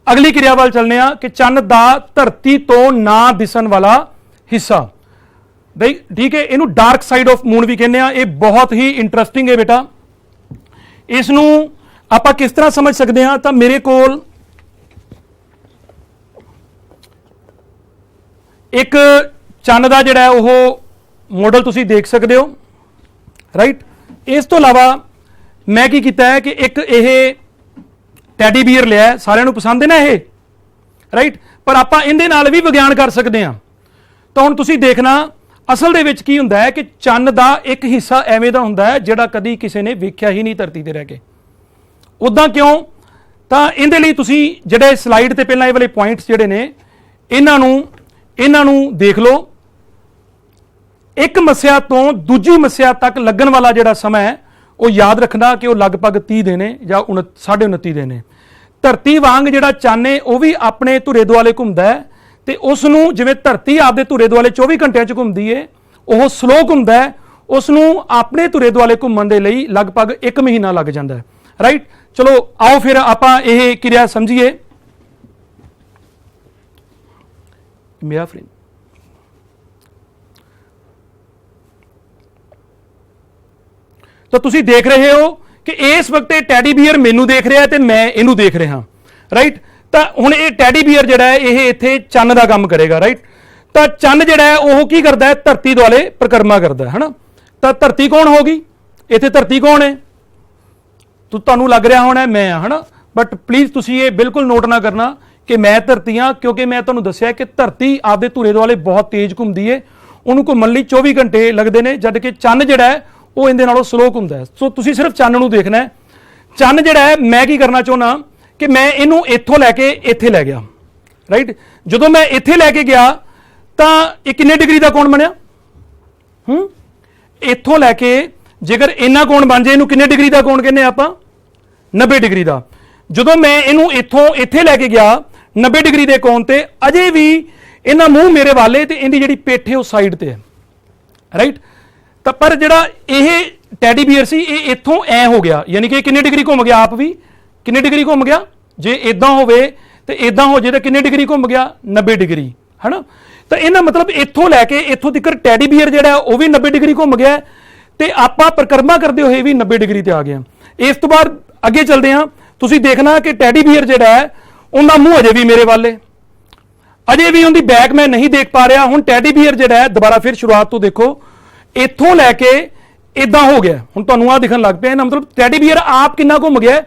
अगली क्रिया वाल चलने आ कि चंद दा धरती तो ना दिसन वाला हिस्सा, ठीक है, इनू डार्क साइड ऑफ मून भी कहने आ। ये बहुत ही इंटरस्टिंग है बेटा। इसनू आपां किस तरह समझ सकते हैं? तो मेरे कोल एक चंद दा जिहड़ा है वो मॉडल तुसीं देख सकते हो, राइट। इस तो इलावा मैं की कीता है कि एक यह टैडी बीयर लिया, सारिਆਂ ਨੂੰ पसंद है ना ये, राइट। पर ਆਪਾਂ ਇਹਦੇ ਨਾਲ भी विज्ञान कर सकते हैं। तो ਹੁਣ ਤੁਸੀਂ देखना असल ਦੇ ਵਿੱਚ ਕੀ ਹੁੰਦਾ है कि ਚੰਨ ਦਾ एक हिस्सा ਐਵੇਂ ਦਾ ਹੁੰਦਾ है ਜਿਹੜਾ ਕਦੀ ਕਿਸੇ ਨੇ ਵੇਖਿਆ ਹੀ ਨਹੀਂ ਧਰਤੀ ਤੇ ਰਹਿ ਕੇ। ਉਦਾਂ ਕਿਉਂ? ਤਾਂ ਇਹਦੇ ਲਈ ਤੁਸੀਂ ਜਿਹੜੇ ਸਲਾਈਡ ਤੇ ਪਹਿਲਾਂ ਇਹ ਵਾਲੇ ਪੁਆਇੰਟਸ ਜਿਹੜੇ ਨੇ ਇਹਨਾਂ ਨੂੰ ਦੇਖ ਲਓ। ਇੱਕ ਮੱਸਿਆ ਤੋਂ ਦੂਜੀ ਮੱਸਿਆ ਤੱਕ ਲੱਗਣ ਵਾਲਾ ਜਿਹੜਾ ਸਮਾਂ ਹੈ ਉਹ याद रखना कि वह लगभग 30 दिन है या 29.5 दिन है। धरती वांग जिहड़ा चंन है वह भी अपने धुरे दुआले घूमता है, तो उसनूं जिवें धरती आपदे धुरे दुआले 24 घंटिਆਂ 'ਚ घूमती है, वह स्लो घूमता है, उसनूं अपने धुरे दुआले घूमण दे लई लगभग 1 महीना लग जाता है, राइट। चलो आओ फिर आपां यह क्रिया समझिए। मेरा फ्रेंड तो तुसी देख रहे हो कि इस वक्त टैडी बीयर मैनू देख रहा है तो मैं इनू देख रहा, राइट। तो हुण ये टैडी बीयर जिहड़ा है ये इत्थे चंन दा काम करेगा, राइट। तो चंन जिहड़ा है वह की करता है? धरती दुआले परिक्रमा करता है ना। तो धरती कौन होगी? इत्थे धरती कौन है? तो तुहानूं लग रहा होना मैं है ना, बट प्लीज़ तुसी ये बिल्कुल नोट ना करना कि मैं धरती हाँ, क्योंकि मैं तुहानूं दस्सिया कि धरती आपदे धुरे दुआले बहुत तेज घूमती है, उन्होंने घूमण लई 24 घंटे लगते हैं, जबकि चंन जिहड़ा है वो इहदे नालों स्लो घूमता है। सो तुसी सिर्फ चंन नूं देखना है। चंन जिहड़ा है मैं की करना चाहुंदा कि मैं इहनूं इत्थों लैके इत्थे लै गया, राइट। जदों मैं इत्थे लैके गया तां इह किन्ने डिग्री दा कोण बनिया? इत्थों लैके जेकर इन्ना कोण बन जाए इहनूं किन्ने डिग्री दा कोण कहने आपां? 90 डिग्री दा। जदों मैं इहनूं इत्थों इत्थे लैके गया 90 डिग्री दे कोण ते अजे भी इहदा मूँह मेरे वाले ते इहदी जिहड़ी पिठ है उस साइड ते है, राइट। तो पर जिहड़ा ये टैडी बीयर सी ये इत्थों ऐ हो गया, यानी कि किन्ने डिग्री घूम गया? आप भी किन्ने डिग्री घूम गया? जे इदां होवे ते इदां हो जाए तो किन्ने डिग्री घूम गया? 90 डिग्री, है ना। तो इहदा मतलब इत्थों लैके इत्थों तक टैडी बीयर जिहड़ा वो भी 90 डिग्री घूम गया ते आपां परिक्रमा करते हुए भी 90 डिग्री ते आ गए। इस तो बाद अगे चलते हैं। तुसीं देखना कि टैडी बीयर जिहड़ा है उहदा मूँह अजे भी मेरे वाले, अजे भी उहदी बैक मैं नहीं देख पा रहा। हुण टैडी बीयर जिहड़ा है दोबारा फिर शुरुआत तो देखो, इत्थों लैके इदां हो गया, हुण तुहानूं आ दिखण लग पिया। मतलब टैडी बीयर आप किन्ना घूम गया?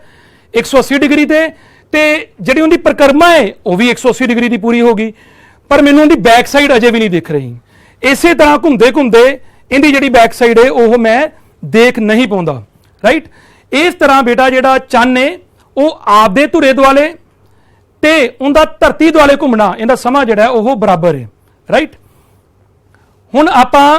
180 डिग्री ते जिहड़ी उहदी परिक्रमा है वह भी 180 डिग्री की पूरी होगी, पर मैनूं उहदी बैक साइड अजे भी नहीं दिख रही। इसे तरह घूमते घूमते इहदी जिहड़ी बैक साइड है वह मैं देख नहीं पाउंदा, राइट। इस तरह बेटा जिहड़ा चंन है वह आपदे धुरे दुआले ते उहदा धरती दुआले घूमना इहदा समा जिहड़ा है वह बराबर है, राइट। हुण आपां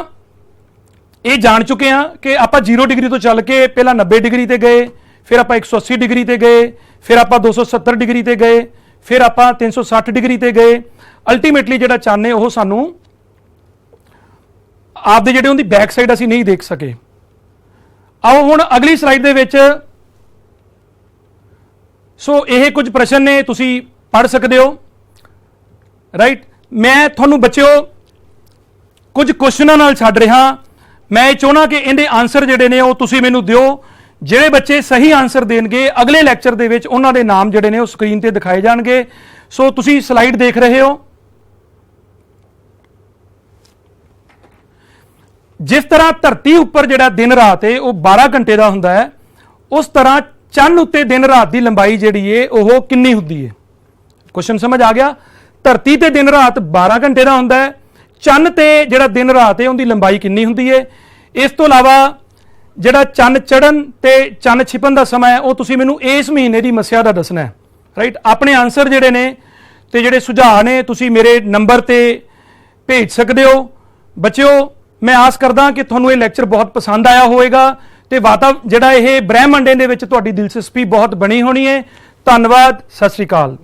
ये जान चुके हैं कि आप 0 डिग्री तो चल के पहला 90 डिग्री ते गए, फिर आप 180 डिग्री ते गए, फिर आप 270 डिग्री ते गए, फिर आप 360 डिग्री ते गए। अल्टीमेटली जिहड़ा चंन है वह सानू आपदे जिहड़े उहदी बैक साइड असीं नहीं देख सके। आओ हुण अगली स्लाइड दे विच सो यह कुछ प्रश्न ने तुसीं पढ़ सकते हो, राइट। मैं तुहानूं बच्चों कुछ क्वेश्चनां नाल छड्ड रहा। मैं चाहना कि इहदे आंसर जिहड़े ने वो तुसीं मैनूं दिओ। जिहड़े बच्चे सही आंसर देणगे अगले लैक्चर दे विच उन्हां दे नाम जिहड़े ने वो स्क्रीन ते दिखाए जाणगे। सो तुसीं स्लाइड देख रहे हो। जिस तरह धरती उपर जिहड़ा दिन रात है वो 12 घंटे का हुंदा है, उस तरह चंन उत्ते दिन रात की लंबाई जिहड़ी है वो कितनी हुंदी है? क्वेश्चन समझ आ गया? धरती ते दिन रात 12 घंटे का हुंदा है, चंन ते जिहड़ा दिन रात है उनकी लंबाई कितनी हुंदी है? इस तो इलावा जिहड़ा चंन चढ़न ते चंन छिपन का समय है वो तुसीं मैनूं इस महीने की मस्या का दसना है, राइट। अपने आंसर जिहड़े ने ते जिहड़े सुझाव ने तुसीं मेरे नंबर ते भेज सकते हो। बच्चों मैं आस करदा कि तुहानूं ये लैक्चर बहुत पसंद आया होएगा ते जिहड़ा ये ब्रह्मंड दे विच तुहाडी दिलचस्पी बहुत बनी होनी है। धन्नवाद, सत श्री अकाल।